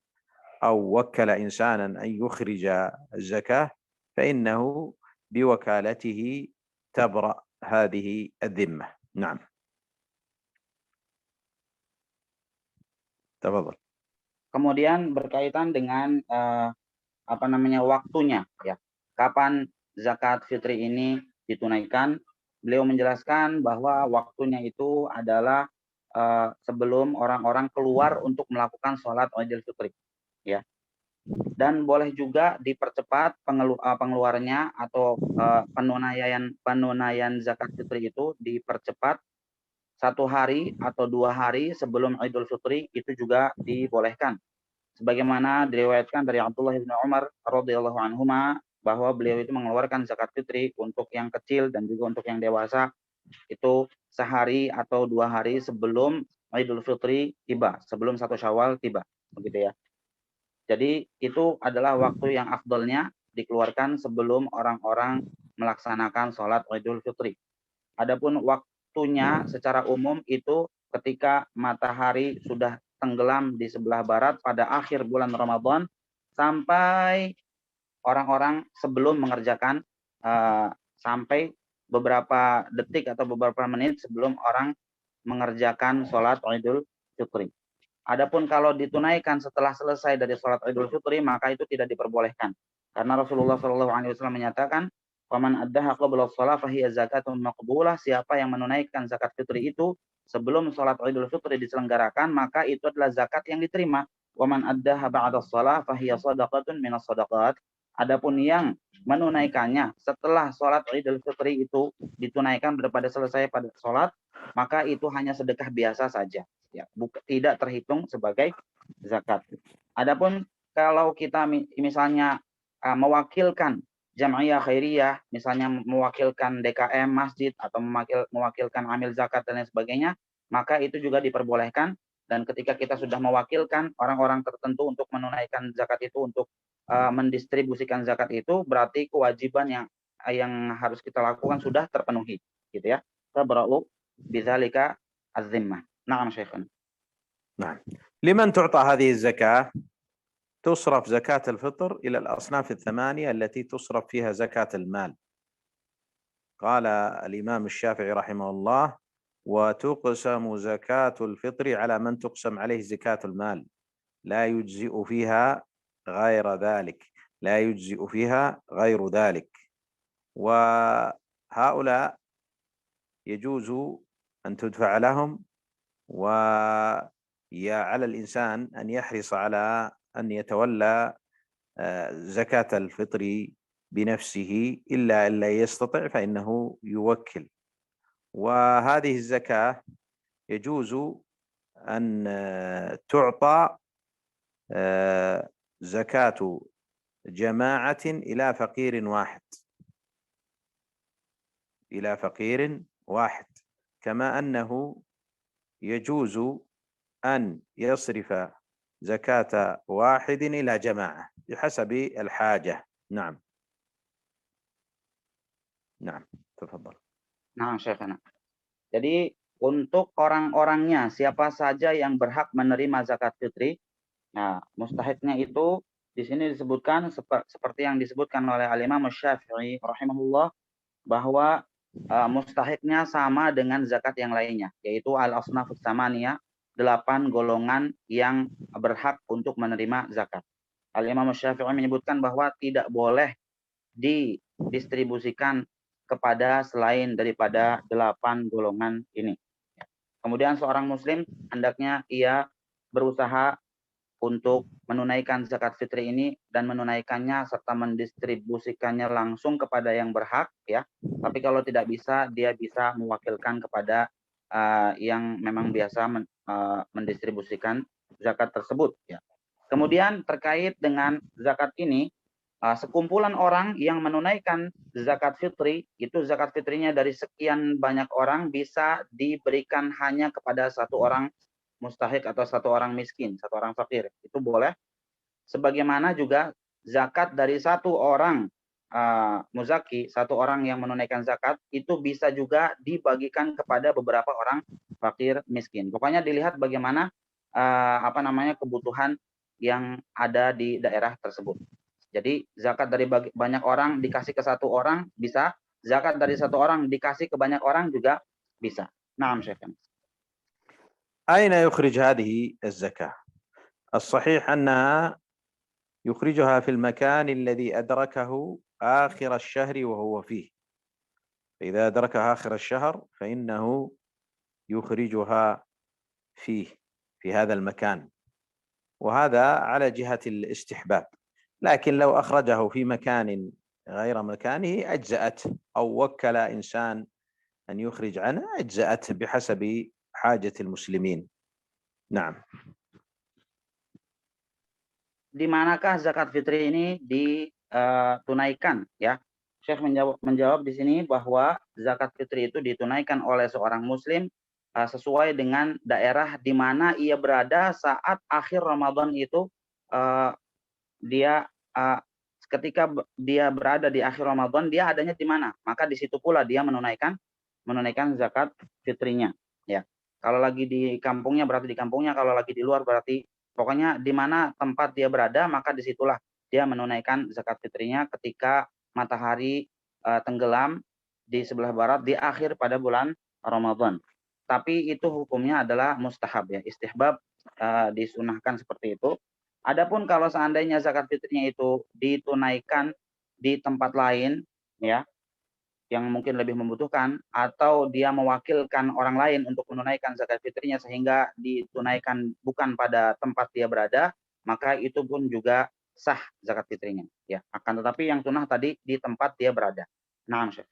أو وكل إنسانا أن يخرج الزكاة فإنه بوكالته تبرأ هذه الذمة. نعم، تفضل. Kemudian berkaitan dengan waktunya, ya. Kapan zakat fitri ini ditunaikan? Beliau menjelaskan bahwa waktunya itu adalah sebelum orang-orang keluar untuk melakukan sholat Idul Fitri, ya. Dan boleh juga dipercepat pengeluarannya atau penunaian zakat fitri itu dipercepat 1 hari atau 2 hari sebelum Idul Fitri, itu juga dibolehkan. Sebagaimana diriwayatkan dari Abdullah bin Umar radhiyallahu anhuma bahwa beliau itu mengeluarkan zakat fitri untuk yang kecil dan juga untuk yang dewasa itu sehari atau 2 hari sebelum Idul Fitri tiba, sebelum 1 Syawal tiba, begitu ya. Jadi itu adalah waktu yang afdalnya dikeluarkan sebelum orang-orang melaksanakan sholat Idul Fitri. Adapun waktunya secara umum itu ketika matahari sudah tenggelam di sebelah barat pada akhir bulan Ramadan sampai orang-orang sebelum mengerjakan sampai beberapa detik atau beberapa menit sebelum orang mengerjakan sholat Idul Fitri. Adapun kalau ditunaikan setelah selesai dari sholat Idul Fitri maka itu tidak diperbolehkan. Karena Rasulullah SAW menyatakan, "Faman addaha qabla shalah fahiya zakatun maqbulah." Siapa yang menunaikan zakat fitri itu sebelum sholat Idul Fitri diselenggarakan, maka itu adalah zakat yang diterima. "Waman addaha ba'da shalah fahiya shadaqatun minas shadaqat." Adapun yang menunaikannya setelah sholat Idul Fitri itu ditunaikan daripada selesai pada sholat, maka itu hanya sedekah biasa saja, ya, tidak terhitung sebagai zakat. Adapun kalau kita misalnya mewakilkan jam'iyah khairiyah, misalnya mewakilkan DKM masjid atau mewakilkan amil zakat dan lain sebagainya, maka itu juga diperbolehkan. Dan ketika kita sudah mewakilkan orang-orang tertentu untuk menunaikan zakat itu, untuk mendistribusikan zakat itu, berarti kewajiban yang harus kita lakukan sudah terpenuhi, gitu ya. Tabra'u bidzalika az-zimmah. Na'am Syekhana. نعم. لمن تعطى هذه الزكاة؟ تصرف زكاة الفطر إلى الأصناف الثمانية التي تصرف فيها زكاة المال. قال الإمام الشافعي رحمه الله: وتقسم زكاة الفطر على من تقسم عليه زكاة المال، لا يجزئ فيها غير ذلك، لا يجزئ فيها غير ذلك. وهؤلاء يجوز أن تدفع لهم، وعلى الإنسان أن يحرص على أن يتولى زكاة الفطر بنفسه، إلا أن لا يستطع فإنه يوكل. وهذه الزكاة يجوز أن تعطى زكاة جماعة إلى فقير واحد، إلى فقير واحد، كما أنه يجوز أن يصرف زكاة واحد إلى جماعة بحسب الحاجة. نعم نعم تفضل. Nah, Syekhana. Jadi untuk orang-orangnya siapa saja yang berhak menerima zakat fitri, nah mustahiknya itu di sini disebutkan seperti yang disebutkan oleh Al-Imam Syafi'i rahimahullah, bahwa mustahiknya sama dengan zakat yang lainnya, yaitu al-asnafus tsamaniyah, 8 golongan yang berhak untuk menerima zakat. Al-Imam Syafi'i menyebutkan bahwa tidak boleh didistribusikan kepada selain daripada 8 golongan ini. Kemudian seorang muslim hendaknya ia berusaha untuk menunaikan zakat fitri ini dan menunaikannya serta mendistribusikannya langsung kepada yang berhak, ya. Tapi kalau tidak bisa, dia bisa mewakilkan kepada yang memang biasa mendistribusikan zakat tersebut, ya. Kemudian terkait dengan zakat ini, sekumpulan orang yang menunaikan zakat fitri, itu zakat fitrinya dari sekian banyak orang bisa diberikan hanya kepada satu orang mustahik atau satu orang miskin, satu orang fakir. Itu boleh. Sebagaimana juga zakat dari satu orang muzaki, satu orang yang menunaikan zakat, itu bisa juga dibagikan kepada beberapa orang fakir miskin. Pokoknya dilihat bagaimana kebutuhan yang ada di daerah tersebut. Jadi zakat dari banyak orang dikasih ke satu orang bisa, zakat dari satu orang dikasih ke banyak orang juga bisa. Naam, Syekh. أين يخرج هذه الزكاة؟ الصحيح أنها يخرجها في المكان الذي أدركه آخر الشهر وهو فيه، فإذا أدركها آخر الشهر فإنه يخرجها فيه في هذا المكان، وهذا على جهة الاستحباب. لكن لو أخرجه في مكان غير مكانه أجزأته، أو وكل إنسان أن يخرج عنه أجزأته بحسب حاجة المسلمين. نعم. Di manakah zakat fitri ini ditunaikan, ya? Syekh menjawab di sini bahwa zakat fitri itu ditunaikan oleh seorang muslim sesuai dengan daerah di mana ia berada saat akhir Ramadan itu. Dia ketika dia berada di akhir Ramadan, dia adanya di mana? Maka di situ pula dia menunaikan zakat fitrinya, ya. Kalau lagi di kampungnya berarti di kampungnya, kalau lagi di luar berarti pokoknya di mana tempat dia berada, maka disitulah dia menunaikan zakat fitrinya ketika matahari tenggelam di sebelah barat di akhir pada bulan Ramadan. Tapi itu hukumnya adalah mustahab, ya, istihbab, disunahkan seperti itu. Adapun kalau seandainya zakat fitrinya itu ditunaikan di tempat lain, ya, yang mungkin lebih membutuhkan, atau dia mewakilkan orang lain untuk menunaikan zakat fitrinya sehingga ditunaikan bukan pada tempat dia berada, maka itu pun juga sah zakat fitrinya, ya. Akan tetapi yang sunnah tadi di tempat dia berada. Nah, Syekh.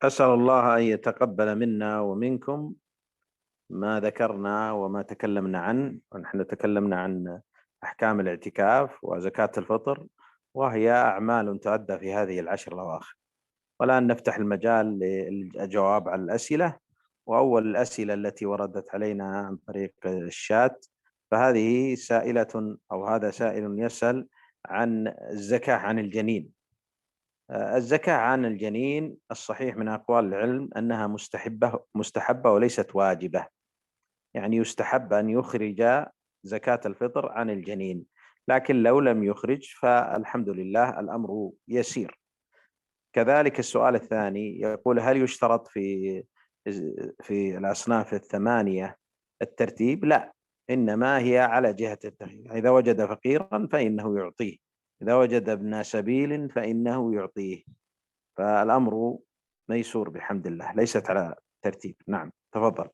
أسأل الله أن يتقبل منا ومنكم ما ذكرنا وما تكلمنا عنه. ونحن تكلمنا عن أحكام الاعتكاف وزكاة الفطر، وهي أعمال تؤدى في هذه العشر الأواخر. والآن نفتح المجال للجواب على الأسئلة. وأول الأسئلة التي وردت علينا عن طريق الشات، فهذه سائلة أو هذا سائل يسأل عن الزكاة عن الجنين. الزكاة عن الجنين الصحيح من أقوال العلم أنها مستحبة وليست واجبة، يعني يستحب أن يخرج زكاة الفطر عن الجنين، لكن لو لم يخرج فالحمد لله الأمر يسير. كذلك السؤال الثاني يقول: هل يشترط في الأصناف الثمانية الترتيب؟ لا، إنما هي على جهة التخيير. إذا وجد فقيرا فإنه يعطيه، إذا وجد ابن سبيل فإنه يعطيه، فالأمر ميسور بحمد الله، ليست على ترتيب. نعم تفضل.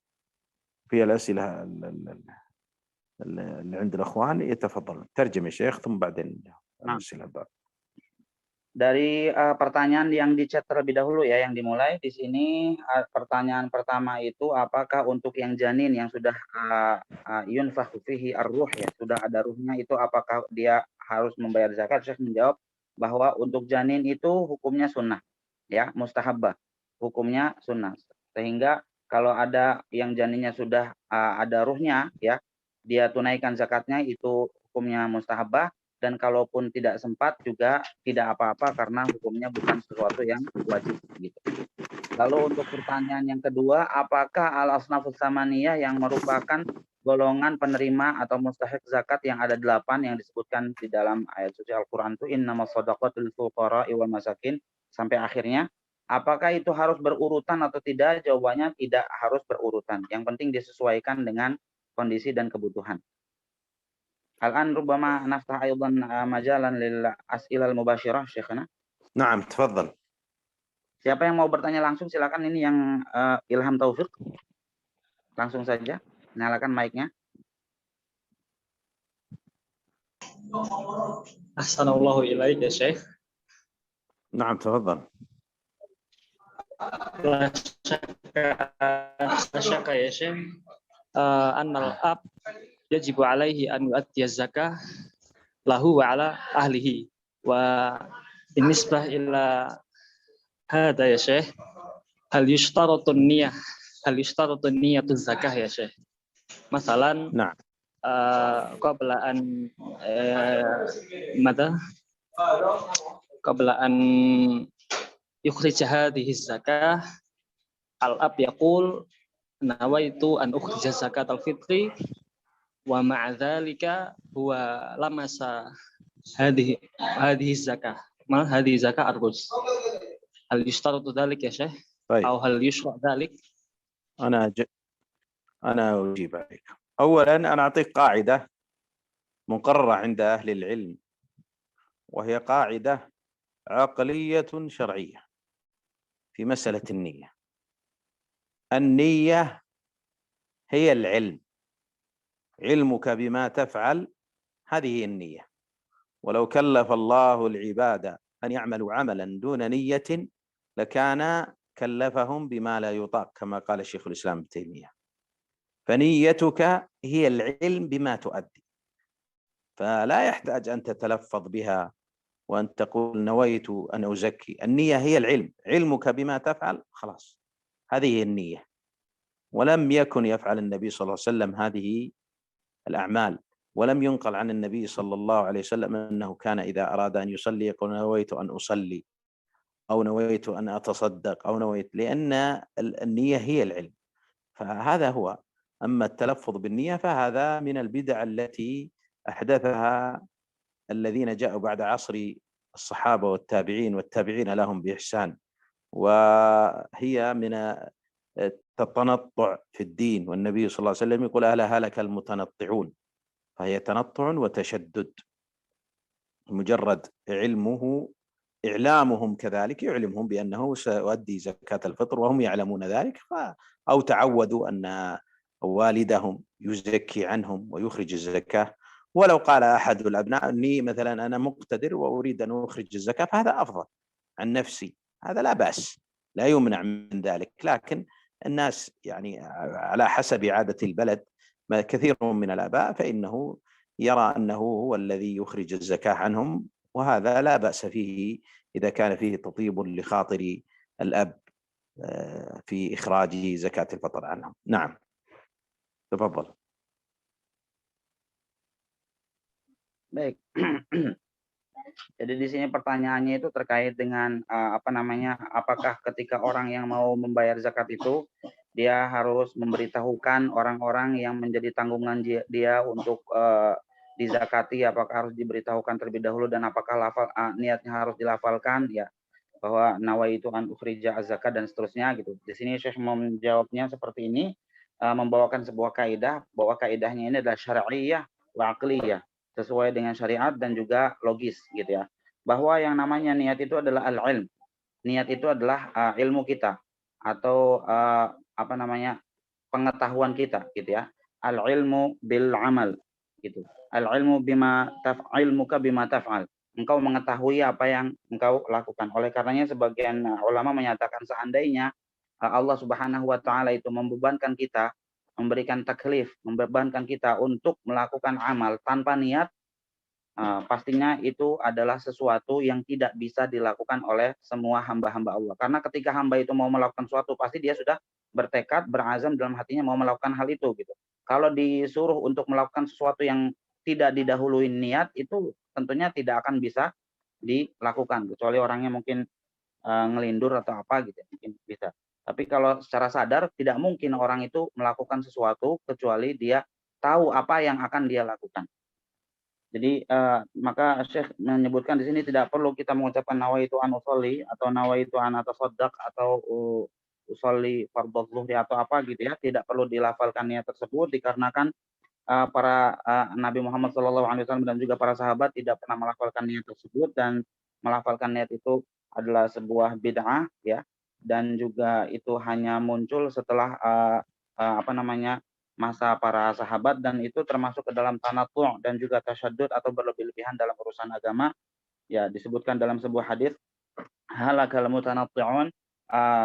في الأسئلة اللي عند الأخوان يتفضل ترجم يا شيخ، ثم بعدين الأسئلة بعد. Dari pertanyaan yang di chat terlebih dahulu, ya, yang dimulai di sini, pertanyaan pertama itu apakah untuk yang janin yang sudah yunfakhu fihi ar-ruh, ya, sudah ada ruhnya, itu apakah dia harus membayar zakat? Syekh menjawab bahwa untuk janin itu hukumnya sunnah. ya, mustahabbah. Hukumnya sunnah. Sehingga kalau ada yang janinnya sudah ada ruhnya, ya, dia tunaikan zakatnya, itu hukumnya mustahabbah. Dan kalaupun tidak sempat juga tidak apa-apa karena hukumnya bukan sesuatu yang wajib gitu. Lalu untuk pertanyaan yang kedua, apakah al-asnafus samaniyah yang merupakan golongan penerima atau mustahik zakat yang ada 8 yang disebutkan di dalam ayat suci Al-Quran itu, innamas shadaqatul fuqara'i wal masakin, sampai akhirnya, apakah itu harus berurutan atau tidak? Jawabannya tidak harus berurutan. Yang penting disesuaikan dengan kondisi dan kebutuhan. Al-an rubbama naftah aydan majalan lil as'ilal mubashirah, Syekhana. Naam, tafadhal. Siapa yang mau bertanya langsung silakan, ini yang Ilham Taufik. Langsung saja, nyalakan mic-nya. Ahsanallahu ilaik ya Syekh. Naam, tafadhal. La syaka ya Syekh. Annal ab yajibu alaihi an yu'addiya zakah lahu wa ala ahlihi. Wa binisbah ila hada ya Syekh, hal yushtaratun niyah, hal yushtaratun niyatu zakah ya Syekh. Masalan, Naam. qabla an mada qabla an yukhrij hadhihi zakah, al-ab yaqul nawaitu an ukhrij zakat al-fitri wa ma'a dzalika huwa lamasa hadhihi zakah, ma hadhihi zakah argus. Hal yushtaratu dzalik ya Syekh? طيب. Atau hal yushra' dzalik? أنا أجيب عليك. أولا أنا أعطيك قاعدة مقررة عند أهل العلم، وهي قاعدة عقلية شرعية في مسألة النية. النية هي العلم، علمك بما تفعل، هذه هي النية. ولو كلف الله العباد أن يعملوا عملا دون نية لكان كلفهم بما لا يطاق، كما قال الشيخ الإسلام ابن تيمية. فنيتك هي العلم بما تؤدي، فلا يحتاج أن تتلفظ بها وأن تقول نويت أن أزكي. النية هي العلم، علمك بما تفعل، خلاص هذه هي النية. ولم يكن يفعل النبي صلى الله عليه وسلم هذه الأعمال، ولم ينقل عن النبي صلى الله عليه وسلم أنه كان إذا أراد أن يصلي يقول نويت أن أصلي أو نويت أن أتصدق أو نويت، لأن النية هي العلم. فهذا هو. أما التلفظ بالنية فهذا من البدع التي أحدثها الذين جاءوا بعد عصر الصحابة والتابعين والتابعين لهم بإحسان، وهي من التنطع في الدين. والنبي صلى الله عليه وسلم يقول ألا هلك المتنطعون، فهي تنطع وتشدد. مجرد إعلامهم كذلك يعلمهم بأنه سيؤدي زكاة الفطر وهم يعلمون ذلك، أو تعودوا أن والدهم يزكي عنهم ويخرج الزكاة. ولو قال أحد الأبناء أني مثلا أنا مقتدر وأريد أن أخرج الزكاة فهذا أفضل عن نفسي، هذا لا بأس، لا يمنع من ذلك. لكن الناس يعني على حسب عادة البلد، كثير من الآباء فإنه يرى أنه هو الذي يخرج الزكاة عنهم، وهذا لا بأس فيه إذا كان فيه تطيب لخاطر الأب في إخراج زكاة الفطر عنهم. نعم، تفضل. Baik. Jadi di sini pertanyaannya itu terkait dengan apakah ketika orang yang mau membayar zakat itu dia harus memberitahukan orang-orang yang menjadi tanggungan dia untuk dizakati, apakah harus diberitahukan terlebih dahulu, dan apakah niatnya harus dilafalkan, ya, bahwa nawaitu an ukhrija az-zakat dan seterusnya gitu. Di sini Syekh mau menjawabnya seperti ini, membawakan sebuah kaidah bahwa kaidahnya ini adalah syar'iyyah wa aqliyah, sesuai dengan syariat dan juga logis gitu ya. Bahwa yang namanya niat itu adalah al-ilm. Niat itu adalah ilmu kita atau pengetahuan kita gitu ya. Al-ilmu bil amal gitu. Al-ilmu bima taf'ilmuka bima taf'al. Engkau mengetahui apa yang engkau lakukan. Oleh karenanya sebagian ulama menyatakan seandainya Allah Subhanahu wa taala itu membebankan kita, memberikan taklif, membebankan kita untuk melakukan amal tanpa niat, pastinya itu adalah sesuatu yang tidak bisa dilakukan oleh semua hamba-hamba Allah. Karena ketika hamba itu mau melakukan sesuatu, pasti dia sudah bertekad, berazam dalam hatinya mau melakukan hal itu gitu. Kalau disuruh untuk melakukan sesuatu yang tidak didahului niat, itu tentunya tidak akan bisa dilakukan, kecuali orangnya mungkin ngelindur atau apa gitu, mungkin bisa. Tapi kalau secara sadar, tidak mungkin orang itu melakukan sesuatu kecuali dia tahu apa yang akan dia lakukan. Jadi maka Syekh menyebutkan di sini tidak perlu kita mengucapkan nawaitu an usolli atau nawaitu an atasaddaq atau usolli fardhu dhuhri atau apa gitu ya, tidak perlu dilafalkan niat tersebut dikarenakan para Nabi Muhammad SAW dan juga para sahabat tidak pernah melafalkan niat tersebut, dan melafalkan niat itu adalah sebuah bid'ah ya, dan juga itu hanya muncul setelah masa para sahabat, dan itu termasuk ke dalam tanattu' dan juga tasyadud atau berlebih-lebihan dalam urusan agama. Ya, disebutkan dalam sebuah hadis, halakal mutanatti'un,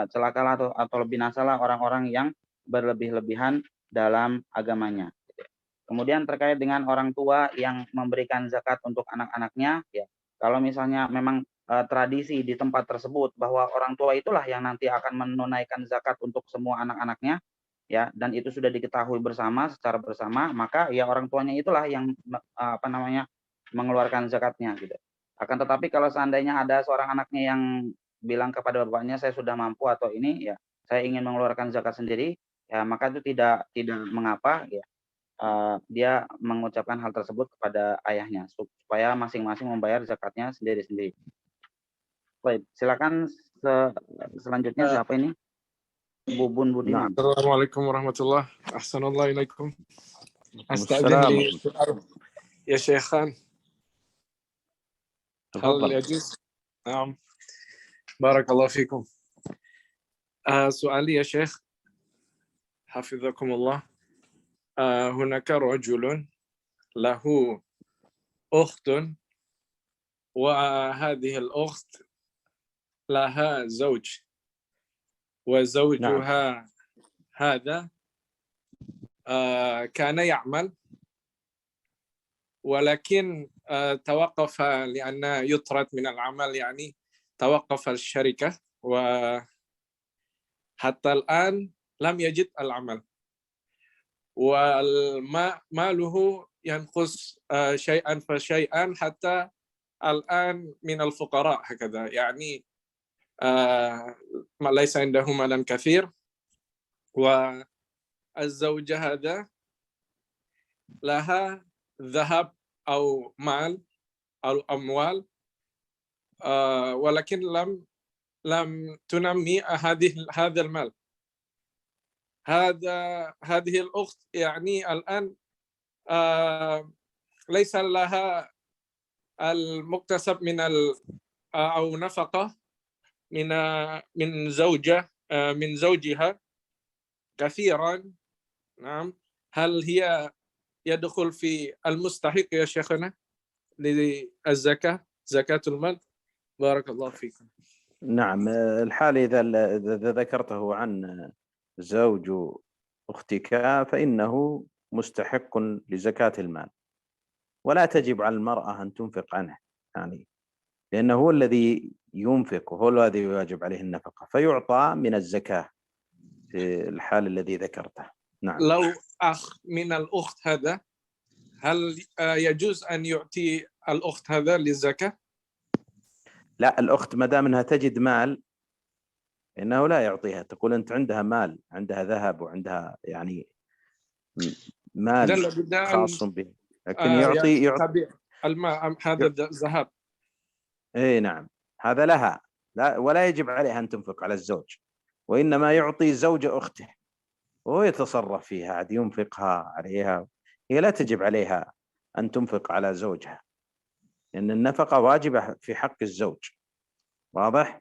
celakalah atau binasalah orang-orang yang berlebih-lebihan dalam agamanya. Kemudian terkait dengan orang tua yang memberikan zakat untuk anak-anaknya, ya, kalau misalnya memang tradisi di tempat tersebut bahwa orang tua itulah yang nanti akan menunaikan zakat untuk semua anak-anaknya, ya, dan itu sudah diketahui bersama secara bersama, maka ya orang tuanya itulah yang mengeluarkan zakatnya gitu. Akan tetapi kalau seandainya ada seorang anaknya yang bilang kepada bapaknya, saya sudah mampu atau ini ya saya ingin mengeluarkan zakat sendiri, ya maka itu tidak mengapa ya. Dia mengucapkan hal tersebut kepada ayahnya supaya masing-masing membayar zakatnya sendiri-sendiri. Baik, silakan selanjutnya siapa ini? Bubun Budiman. Assalamualaikum warahmatullahi wabarakatuh. Ahsanallahu ilaikum. السلام أستأذن يا شيخان. هل يجوز؟ نعم. بارك الله فيكم. سؤالي يا شيخ حفظكم الله. هناك رجل له أخت، وهذه الأخت لها زوج، وزوجها هذا كان يعمل، ولكن توقف لأن يطرد من العمل، يعني توقف الشركة، وحتى الآن لم يجد العمل، وماله ينقص شيئا فشيئا حتى الآن من الفقراء هكذا، يعني ليس عنده مال كثير، والزوجة هذا لها ذهب أو مال أو أموال، ولكن لم تنمي هذا المال. هذه الأخت يعني الآن ليس لها المكتسب من أو نفقة من زوجها كثيرا. نعم، هل هي يدخل في المستحق يا شيخنا للزكاة، زكاة المال؟ بارك الله فيكم. نعم، الحال إذا ذكرته عن زوج أختك فإنه مستحق لزكاة المال، ولا تجب على المرأة أن تنفق عنه، يعني لأنه هو الذي ينفق وهو الذي يواجب عليه النفقة، فيعطى من الزكاة في الحال الذي ذكرته. نعم. لو أخ من الأخت هذا، هل يجوز أن يعطي الأخت هذا للزكاة؟ لا، الأخت ما دام أنها تجد مال إنه لا يعطيها. تقول أنت عندها مال، عندها ذهب وعندها يعني مال خاص به، لكن يعطي الماء هذا الذهب. إيه نعم، هذا لها، لا، ولا يجب عليها أن تنفق على الزوج، وإنما يعطي زوج أخته وهو يتصرف فيها، عاد ينفقها عليها، هي لا تجب عليها أن تنفق على زوجها، لأن النفقة واجبة في حق الزوج. واضح؟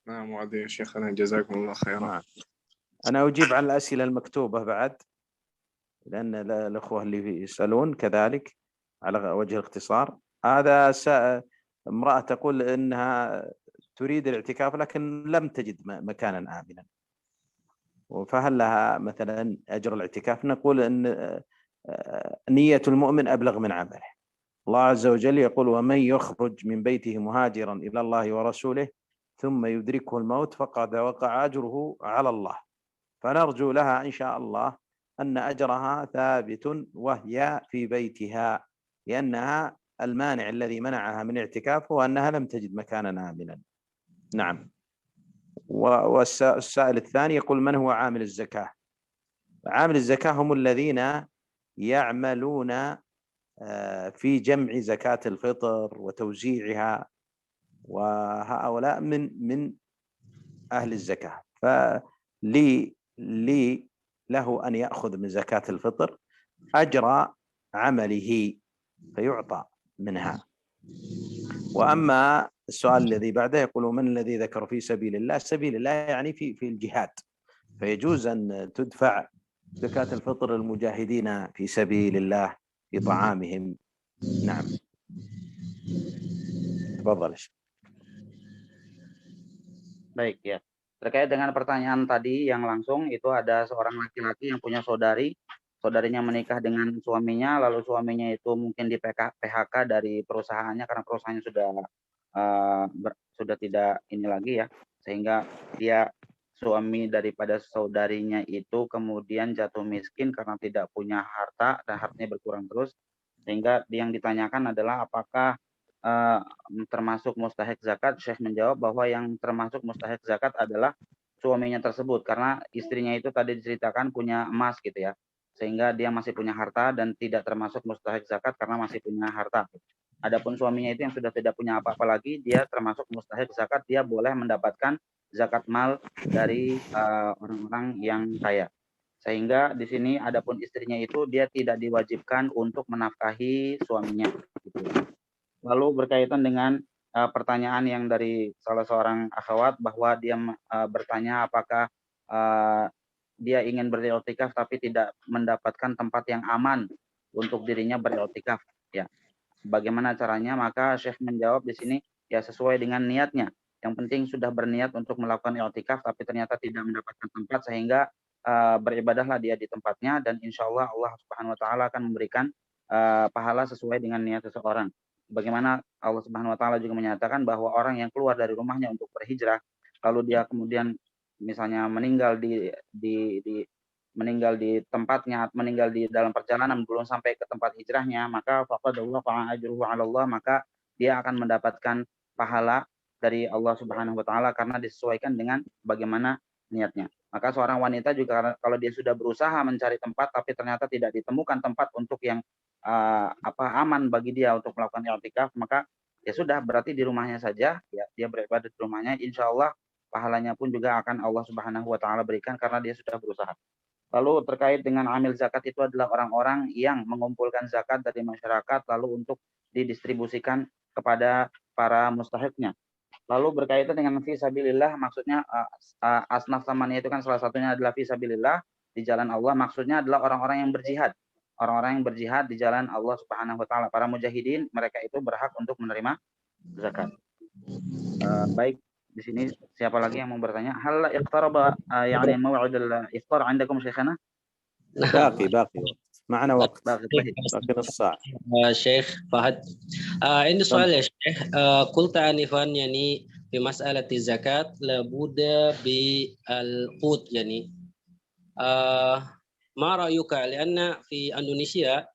نعم واضح يا شيخنا، جزاكم الله خيرا. أنا أجيب عن الأسئلة المكتوبة بعد، لأن الأخوة اللي يسألون كذلك على وجه الاختصار. هذا امرأة تقول إنها تريد الاعتكاف لكن لم تجد مكانا آمنا، فهل لها مثلا أجر الاعتكاف؟ نقول أن نية المؤمن أبلغ من عمله، الله عز وجل يقول ومن يخرج من بيته مهاجرا إلى الله ورسوله ثم يدركه الموت فقد وقع أجره على الله، فنرجو لها إن شاء الله أن أجرها ثابت وهي في بيتها، لأنها المانع الذي منعها من الاعتكاف هو أنها لم تجد مكانا آمنا. نعم. والسائل الثاني يقول من هو عامل الزكاة؟ عامل الزكاة هم الذين يعملون في جمع زكاة الفطر وتوزيعها، وهؤلاء من أهل الزكاة، له أن يأخذ من زكاة الفطر أجر عمله فيعطى منها. وأما السؤال الذي بعده يقول من الذي ذكر في سبيل الله؟ سبيل الله يعني في الجهاد، فيجوز أن تدفع زكاة الفطر المجاهدين في سبيل الله في طعامهم. نعم. تفضل. Baik ya. Terkait dengan pertanyaan tadi yang langsung itu ada seorang laki-laki yang punya saudarinya menikah dengan suaminya, lalu suaminya itu mungkin di PHK dari perusahaannya karena perusahaannya sudah tidak ini lagi ya, sehingga suami daripada saudarinya itu kemudian jatuh miskin karena tidak punya harta dan hartanya berkurang terus, sehingga yang ditanyakan adalah apakah termasuk mustahik zakat. Syekh menjawab bahwa yang termasuk mustahik zakat adalah suaminya tersebut, karena istrinya itu tadi diceritakan punya emas gitu ya, sehingga dia masih punya harta dan tidak termasuk mustahik zakat karena masih punya harta. Adapun suaminya itu yang sudah tidak punya apa-apa lagi, dia termasuk mustahik zakat, dia boleh mendapatkan zakat mal dari orang-orang yang kaya. Sehingga di sini adapun istrinya itu dia tidak diwajibkan untuk menafkahi suaminya gitu. Lalu berkaitan dengan pertanyaan yang dari salah seorang akhwat bahwa dia bertanya apakah dia ingin beriktikaf tapi tidak mendapatkan tempat yang aman untuk dirinya beriktikaf ya. Bagaimana caranya? Maka Syekh menjawab di sini ya sesuai dengan niatnya. Yang penting sudah berniat untuk melakukan i'tikaf tapi ternyata tidak mendapatkan tempat, sehingga beribadahlah dia di tempatnya, dan insya Allah Allah Subhanahu wa taala akan memberikan pahala sesuai dengan niat seseorang. Bagaimana Allah Subhanahu wa taala juga menyatakan bahwa orang yang keluar dari rumahnya untuk berhijrah lalu dia kemudian misalnya meninggal di tempatnya, meninggal di dalam perjalanan belum sampai ke tempat hijrahnya, maka faqad waqa'a ajruhu 'ala Allah, maka dia akan mendapatkan pahala dari Allah Subhanahu wa taala karena disesuaikan dengan bagaimana niatnya. Maka seorang wanita juga kalau dia sudah berusaha mencari tempat tapi ternyata tidak ditemukan tempat untuk yang aman bagi dia untuk melakukan i'tikaf, maka ya sudah, berarti di rumahnya saja ya, dia beribadah di rumahnya, insya Allah pahalanya pun juga akan Allah Subhanahu wa taala berikan karena dia sudah berusaha. Lalu terkait dengan amil zakat itu adalah orang-orang yang mengumpulkan zakat dari masyarakat lalu untuk didistribusikan kepada para mustahiknya. Lalu berkaitan dengan fisabilillah, maksudnya asnaf samaniyah itu kan salah satunya adalah fisabilillah, di jalan Allah, maksudnya adalah orang-orang yang berjihad. Orang-orang yang berjihad di jalan Allah Subhanahu wa taala, para mujahidin, mereka itu berhak untuk menerima zakat. Baik, di sini siapa lagi yang mau bertanya? Hal iqtaraba yani maw'idul iftar 'indakum syekhana? باقي معنا وقت باقي نص ساعة. شيخ فهد عندي سؤال يا شيخ. قلت آنفا يعني في مسألة الزكاة لابد بالقوت يعني ما رأيك؟ لأن في إندونيسيا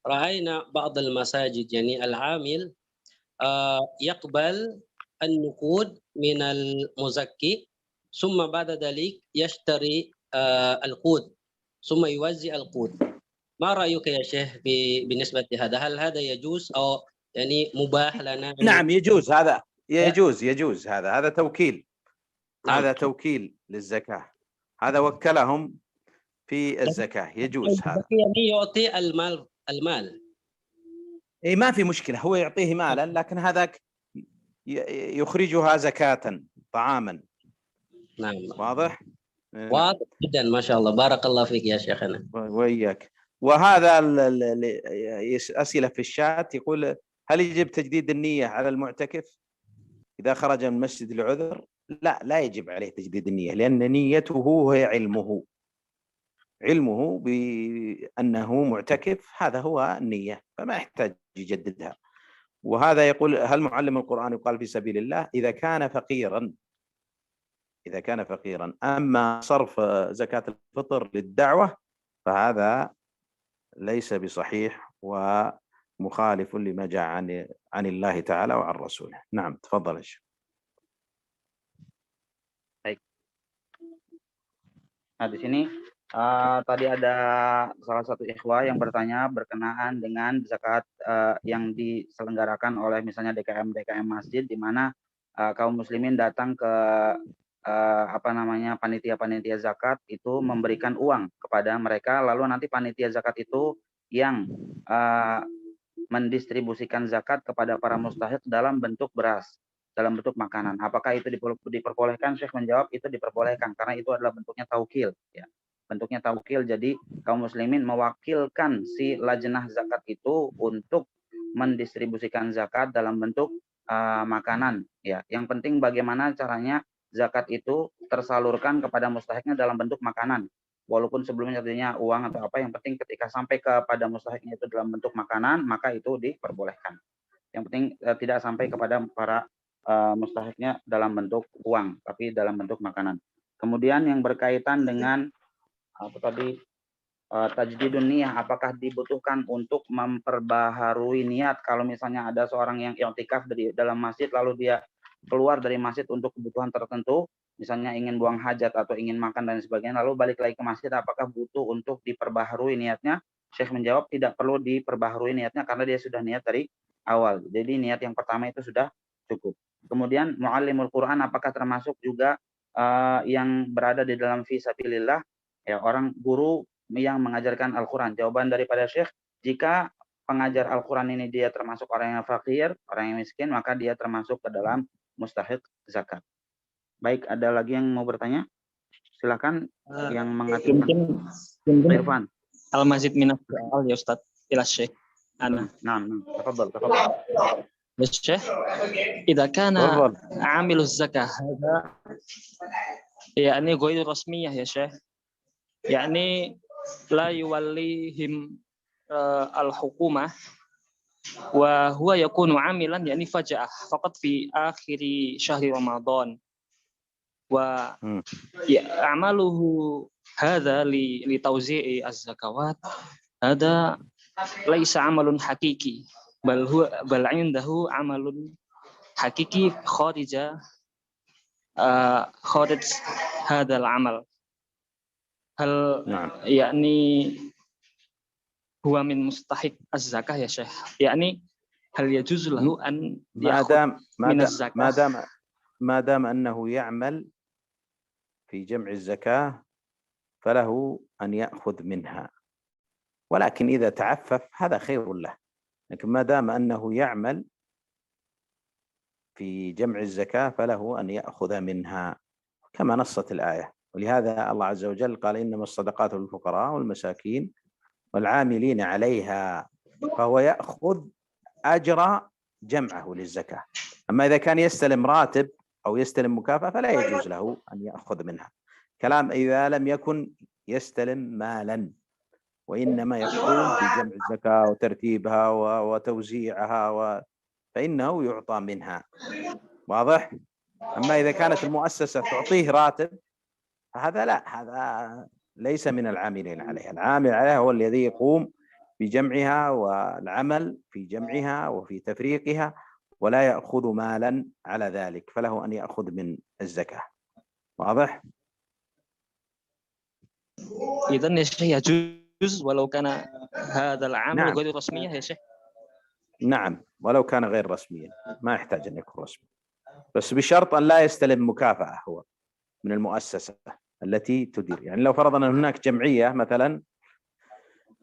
رأينا بعض المساجد يعني العامل يقبل النقود من المزكي ثم بعد ذلك يشتري القوت ثم يوزع القوت. ما رأيك يا شيخ بالنسبة لهذا؟ هل هذا يجوز أو يعني مباح لنا؟ نعم يجوز، هذا يجوز هذا توكيل. هذا توكيل للزكاة، هذا وكلهم في الزكاة، يجوز هذا. يعني يعطي المال. إيه ما في مشكلة، هو يعطيه مالا لكن هذاك يخرجها زكاة طعاما. نعم واضح؟ واضح جدا ما شاء الله، بارك الله فيك يا شيخنا. وإياك. وهذا أسئلة في الشات يقول هل يجب تجديد النية على المعتكف إذا خرج من مسجد العذر؟ لا يجب عليه تجديد النية، لأن نيته هي علمه بأنه معتكف، هذا هو النية، فما يحتاج يجددها. وهذا يقول هل معلم القرآن يقال في سبيل الله إذا كان فقيرا، إذا كان فقيرا. أما صرف زكاة الفطر للدعوة فهذا ليس بصحيح ومخالف لما جاء عن الله تعالى وعن رسوله. نعم تفضل يا شيخ. Baik. Nah, di sini tadi ada salah satu ikhwah yang bertanya berkenaan dengan zakat yang diselenggarakan oleh misalnya DKM masjid, di mana kaum muslimin datang ke panitia zakat itu memberikan uang kepada mereka, lalu nanti panitia zakat itu yang mendistribusikan zakat kepada para mustahik dalam bentuk beras, dalam bentuk makanan. Apakah itu diperbolehkan? Syekh menjawab itu diperbolehkan karena itu adalah bentuknya taukil, ya. Bentuknya taukil, jadi kaum muslimin mewakilkan si lajnah zakat itu untuk mendistribusikan zakat dalam bentuk makanan, ya. Yang penting bagaimana caranya zakat itu tersalurkan kepada mustahiknya dalam bentuk makanan. Walaupun sebelumnya artinya uang atau apa, yang penting ketika sampai kepada mustahiknya itu dalam bentuk makanan, maka itu diperbolehkan. Yang penting tidak sampai kepada para mustahiknya dalam bentuk uang, tapi dalam bentuk makanan. Kemudian yang berkaitan dengan tajdidun niyah, apakah dibutuhkan untuk memperbaharui niat kalau misalnya ada seorang yang i'tikaf di dalam masjid lalu dia keluar dari masjid untuk kebutuhan tertentu, misalnya ingin buang hajat atau ingin makan dan sebagainya, lalu balik lagi ke masjid, apakah butuh untuk diperbaharui niatnya? Syekh menjawab tidak perlu diperbaharui niatnya karena dia sudah niat dari awal. Jadi niat yang pertama itu sudah cukup. Kemudian muallimul Quran apakah termasuk juga yang berada di dalam fi sabilillah, ya, orang guru yang mengajarkan Al-Quran? Jawaban daripada Syekh, jika pengajar Al-Quran ini dia termasuk orang yang fakir, orang yang miskin, maka dia termasuk ke dalam mustahik zakat. Baik, ada lagi yang mau bertanya? Silakan yang mengajukan. Irfan. Al-Mazid minas soal ya Ustaz, ila Syekh. Ana. Nah, tafadhal. Ya Syekh, idza kana amiluz zakah hada yani ghairu rasmiyah ya Syekh. Yani la yuwallihim al-hukumah wa huwa yakunu amilan yani faja'ah faqat fi akhiri syahri Ramadan wa amaluhu hadha li tawzi'i az-zakawat hada laisa amalun hakiki bal indahu amalun hakiki kharij hadal amal. Hal yakni huwa min mustahik az-zakah ya Syekh. Yakni hal yajuzu lahu an ya'khudh min az-zakah ما دام أنه يعمل في جمع الزكاة فله أن يأخذ منها، ولكن إذا تعفف هذا خير له. لكن ما دام أنه يعمل في جمع الزكاة فله أن يأخذ منها كما نصت الآية. ولهذا الله عز وجل قال إنما الصدقات للفقراء والمساكين والعاملين عليها، فهو يأخذ أجر جمعه للزكاة. أما إذا كان يستلم راتب أو يستلم مكافأة فلا يجوز له أن يأخذ منها. كلام إذا لم يكن يستلم مالا وإنما يقوم بجمع الزكاة وترتيبها وتوزيعها فإنه يعطى منها. واضح؟ أما إذا كانت المؤسسة تعطيه راتب فهذا لا، هذا ليس من العاملين عليها. العامل عليها هو الذي يقوم بجمعها والعمل في جمعها وفي تفريقها ولا يأخذ مالا على ذلك، فله أن يأخذ من الزكاة. واضح؟ إذن يا شيخ يجوز ولو كان هذا العمل غير رسمي يا شيخ؟ نعم، ولو كان غير رسميا ما يحتاج أن يكون رسمي، بس بشرط أن لا يستلم مكافأة هو من المؤسسة التي تدير. يعني لو فرضنا أن هناك جمعية مثلا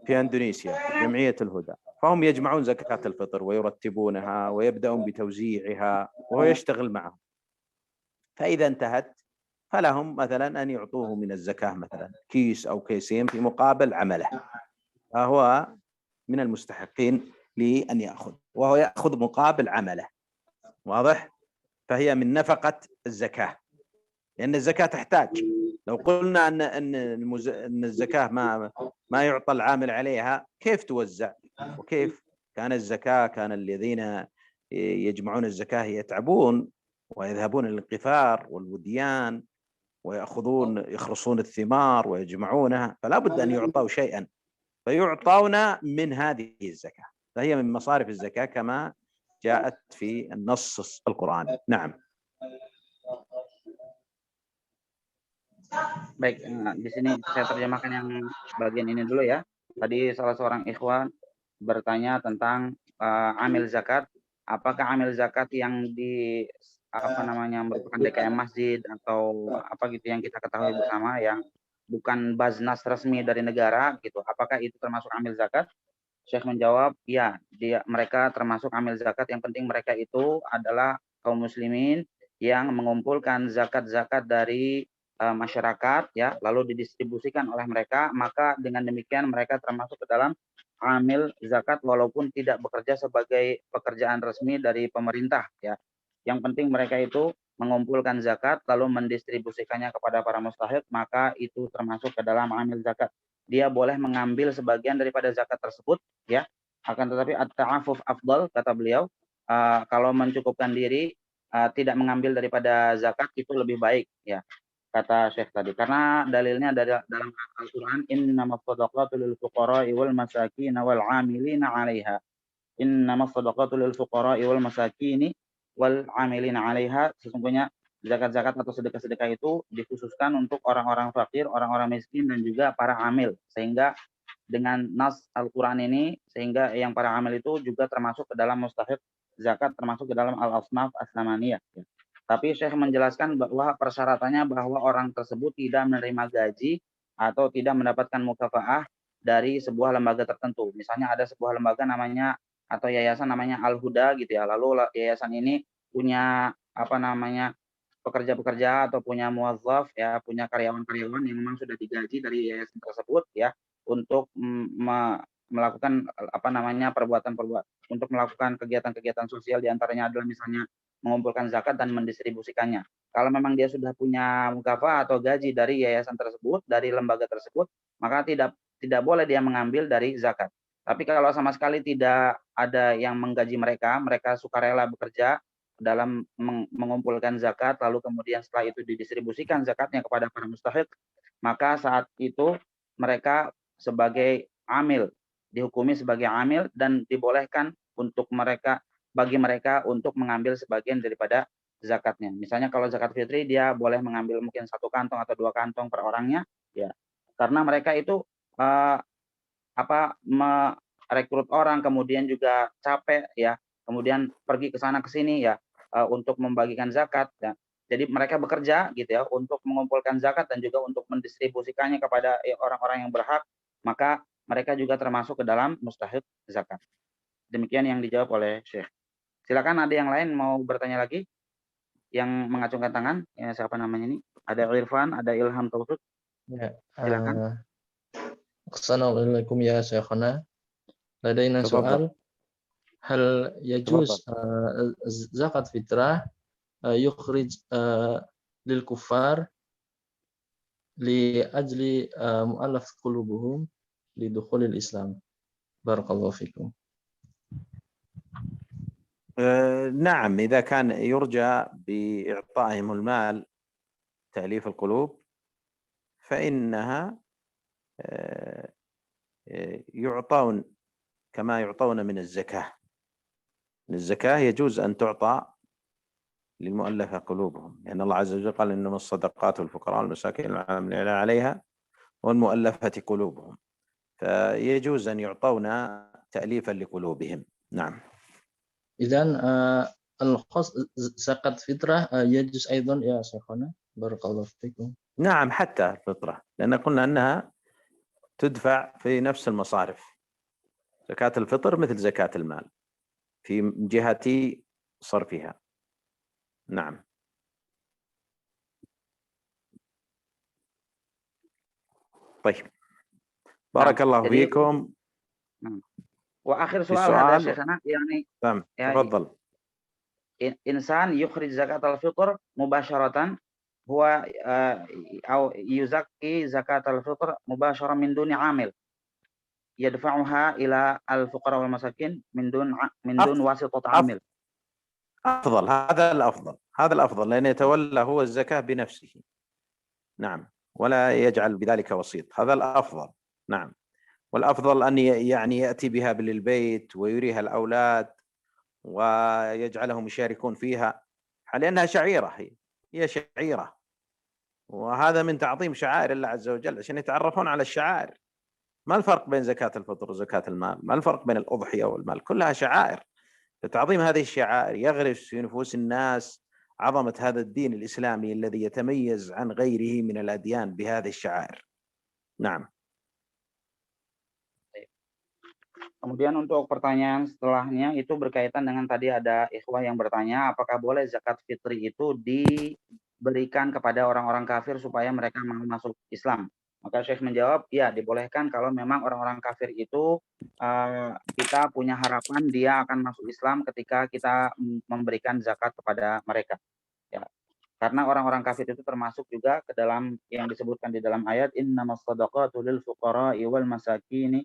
في إندونيسيا، جمعية الهدى، فهم يجمعون زكاة الفطر ويرتبونها ويبدأون بتوزيعها وهو يشتغل معهم، فإذا انتهت فلهم مثلا أن يعطوه من الزكاة مثلا كيس أو كيسين في مقابل عمله، فهو من المستحقين لأن يأخذ، وهو يأخذ مقابل عمله. واضح؟ فهي من نفقة الزكاة، لأن الزكاة تحتاج. لو قلنا أن الزكاة ما يعطى العامل عليها كيف توزع؟ وكيف كان الزكاة كان الذين يجمعون الزكاة يتعبون ويذهبون للقفار والوديان يخرصون الثمار ويجمعونها، فلا بد أن يعطوا شيئا، فيعطون من هذه الزكاة، فهي من مصارف الزكاة كما جاءت في النص القرآني. نعم. Baik, di sini saya terjemahkan yang bagian ini dulu ya. Tadi salah seorang ikhwan bertanya tentang amil zakat. Apakah amil zakat yang di merupakan DKM masjid atau apa gitu yang kita ketahui bersama yang bukan baznas resmi dari negara gitu. Apakah itu termasuk amil zakat? Syekh menjawab, ya, mereka termasuk amil zakat. Yang penting mereka itu adalah kaum muslimin yang mengumpulkan zakat-zakat dari masyarakat ya, lalu didistribusikan oleh mereka, maka dengan demikian mereka termasuk ke dalam amil zakat walaupun tidak bekerja sebagai pekerjaan resmi dari pemerintah ya. Yang penting mereka itu mengumpulkan zakat lalu mendistribusikannya kepada para mustahik, maka itu termasuk ke dalam amil zakat. Dia boleh mengambil sebagian daripada zakat tersebut ya, akan tetapi at-ta'affuf afdal, kata beliau, kalau mencukupkan diri tidak mengambil daripada zakat itu lebih baik ya, kata Syekh tadi, karena dalilnya dari dalam Al-Qur'an, innamas shadaqatu lil fuqara'i wal masakin wal 'amilina 'alaiha. Innamas shadaqatu lil fuqara'i wal masakini wal 'amilina 'alaiha. Sesungguhnya zakat-zakat atau sedekah-sedekah itu dikhususkan untuk orang-orang fakir, orang-orang miskin dan juga para amil. Sehingga dengan nas Al-Qur'an ini, sehingga yang para amil itu juga termasuk ke dalam mustahik zakat, termasuk ke dalam al-asnaf as-samaniyah. Tapi Syekh menjelaskan bahwa persyaratannya bahwa orang tersebut tidak menerima gaji atau tidak mendapatkan mukafaah dari sebuah lembaga tertentu. Misalnya ada sebuah lembaga namanya atau yayasan namanya Al-Huda gitu ya. Lalu yayasan ini punya pekerja-pekerja atau punya muwazzaf ya, punya karyawan-karyawan yang memang sudah digaji dari yayasan tersebut ya, untuk melakukan perbuatan-perbuatan, untuk melakukan kegiatan-kegiatan sosial, diantaranya adalah misalnya mengumpulkan zakat dan mendistribusikannya. Kalau memang dia sudah punya mukafah atau gaji dari yayasan tersebut, dari lembaga tersebut, maka tidak boleh dia mengambil dari zakat. Tapi kalau sama sekali tidak ada yang menggaji mereka, mereka sukarela bekerja dalam mengumpulkan zakat, lalu kemudian setelah itu didistribusikan zakatnya kepada para mustahik, maka saat itu mereka sebagai amil, dihukumi sebagai amil dan dibolehkan untuk bagi mereka untuk mengambil sebagian daripada zakatnya. Misalnya kalau zakat fitri dia boleh mengambil mungkin 1 kantong atau 2 kantong per orangnya ya. Karena mereka itu merekrut orang, kemudian juga capek ya, kemudian pergi ke sana ke sini ya, untuk membagikan zakat ya. Jadi mereka bekerja gitu ya untuk mengumpulkan zakat dan juga untuk mendistribusikannya kepada orang-orang yang berhak, maka mereka juga termasuk ke dalam mustahik zakat. Demikian yang dijawab oleh Syekh. Silakan, ada yang lain mau bertanya lagi? Yang mengacungkan tangan, ya, siapa namanya ini? Ada Irfan, ada Ilham Taufik. Ya, silakan. Assalamualaikum ya Syekhana. Ladaina soal. Hal yajuz zakat fitrah yukhrij lil kuffar li ajli mu'allaf qulubuhum li dukhulil Islam. Barakallahu fikum. نعم، إذا كان يرجى بإعطائهم المال تأليف القلوب فإنها يعطون كما يعطون من الزكاة. الزكاة يجوز أن تعطى للمؤلفة قلوبهم، لأن الله عز وجل قال إنما الصدقات والفقراء والمساكين والعاملين عليها والمؤلفة قلوبهم، فيجوز أن يعطون تأليفا لقلوبهم. نعم. إذن الخاص زكاة فطرة يجوز أيضا يا شيخنا. بارك الله فيكم. نعم، حتى الفطرة، لأن قلنا أنها تدفع في نفس المصارف. زكاة الفطر مثل زكاة المال في جهة صرفها. نعم. طيب، بارك الله فيكم. وآخر سؤال هذا شيخنا، يعني تفضل. إنسان يخرج زكاة الفطر مباشرة، هو أو يزكي زكاة الفطر مباشرة من دون عامل يدفعها إلى الفقراء والمساكين من دون واسطة عامل. أفضل، هذا الأفضل، هذا الأفضل، لأن يتولى هو الزكاة بنفسه. نعم، ولا يجعل بذلك وسيط، هذا الأفضل. نعم، والأفضل أن يعني يأتي بها للبيت ويريها الأولاد ويجعلهم يشاركون فيها، لأنها شعيرة، هي شعيرة، وهذا من تعظيم شعائر الله عز وجل عشان يتعرفون على الشعائر. ما الفرق بين زكاة الفطر وزكاة المال؟ ما الفرق بين الأضحية والمال؟ كلها شعائر. فتعظيم هذه الشعائر يغرس في نفوس الناس عظمة هذا الدين الإسلامي الذي يتميز عن غيره من الأديان بهذه الشعائر. نعم. Kemudian untuk pertanyaan setelahnya itu berkaitan dengan tadi ada ikhwah yang bertanya, apakah boleh zakat fitri itu diberikan kepada orang-orang kafir supaya mereka mau masuk Islam? Maka Syekh menjawab, ya dibolehkan kalau memang orang-orang kafir itu kita punya harapan dia akan masuk Islam ketika kita memberikan zakat kepada mereka. Ya. Karena orang-orang kafir itu termasuk juga ke dalam yang disebutkan di dalam ayat innamas shadaqatu lil fuqara'i wal masakini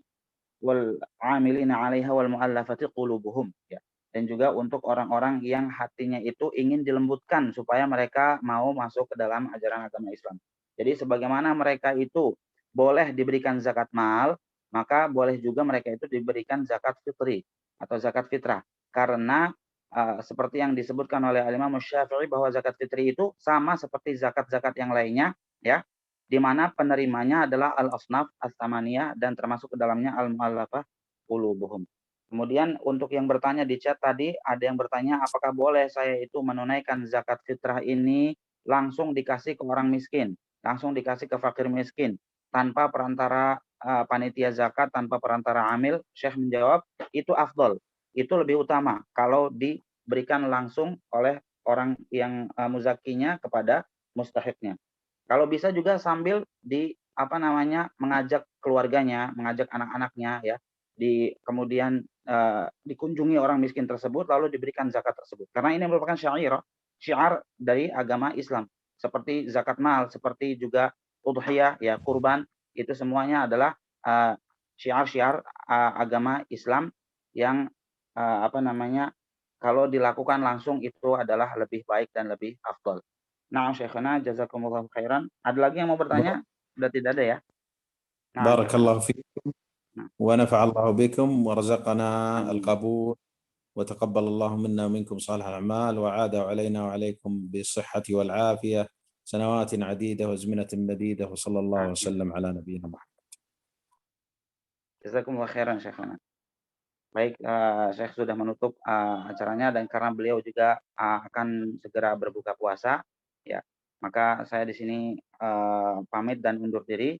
wal 'amilina 'alaiha wal mu'allafati qulubuhum, ya. Dan juga untuk orang-orang yang hatinya itu ingin dilembutkan supaya mereka mau masuk ke dalam ajaran agama Islam. Jadi sebagaimana mereka itu boleh diberikan zakat mal, maka boleh juga mereka itu diberikan zakat fitri atau zakat fitrah. Karena seperti yang disebutkan oleh Al-Imam Syafi'i bahwa zakat fitri itu sama seperti zakat-zakat yang lainnya, ya. Di mana penerimanya adalah al-asnaf as-samaniyah dan termasuk ke dalamnya al-mu'allafah qulubuhum. Kemudian untuk yang bertanya di chat tadi, ada yang bertanya apakah boleh saya itu menunaikan zakat fitrah ini langsung dikasih ke orang miskin, langsung dikasih ke fakir miskin, tanpa perantara panitia zakat, tanpa perantara amil. Syekh menjawab, itu afdol, itu lebih utama kalau diberikan langsung oleh orang yang muzakinya kepada mustahiknya. Kalau bisa juga sambil mengajak keluarganya, mengajak anak-anaknya, ya, kemudian dikunjungi orang miskin tersebut lalu diberikan zakat tersebut. Karena ini merupakan syiar dari agama Islam. Seperti zakat mal, seperti juga udhiyah, ya, kurban, itu semuanya adalah syiar-syiar agama Islam yang kalau dilakukan langsung itu adalah lebih baik dan lebih afdal. Nah, Syekhana, jazakumullah khairan. Ada lagi yang mau bertanya? Sudah tidak ada ya? Nah, بارك Syekhana. الله فيكم ونفع الله بكم ورزقنا Amin. القبول وتقبل الله منا ومنكم صالح الأعمال وعاد علينا وعليكم بالصحة والعافية سنوات عديدة وأزمنة مديدة وصلى الله Amin. وسلم على نبينا محمد. Jazakumullah khairan, Syekhana. Baik, Syekh sudah menutup acaranya dan karena beliau juga akan segera berbuka puasa, ya, maka saya di sini pamit dan undur diri.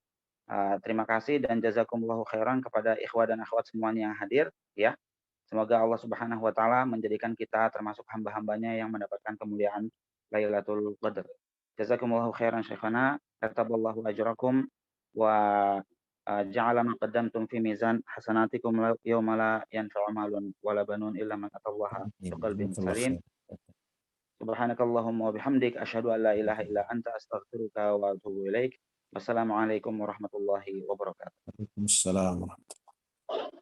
Terima kasih dan jazakumullahu khairan kepada ikhwah dan akhwat semuanya yang hadir, ya. Semoga Allah Subhanahu wa taala menjadikan kita termasuk hamba-hambanya yang mendapatkan kemuliaan Lailatul Qadar. Jazakumullahu khairan Syekhana, kataballahu ajrakum wa ja'ala ma qaddamtum fi mizan hasanatikum yawma la yanfa'u malun wala banun illa man atallaha biqalbin salim. Subhanakallahumma wa bihamdik asyhadu an la ilaha illa anta astaghfiruka wa atubu ilaik. Wassalamualaikum warahmatullahi wabarakatuh. Waalaikumsalam warahmatullahi wabarakatuh.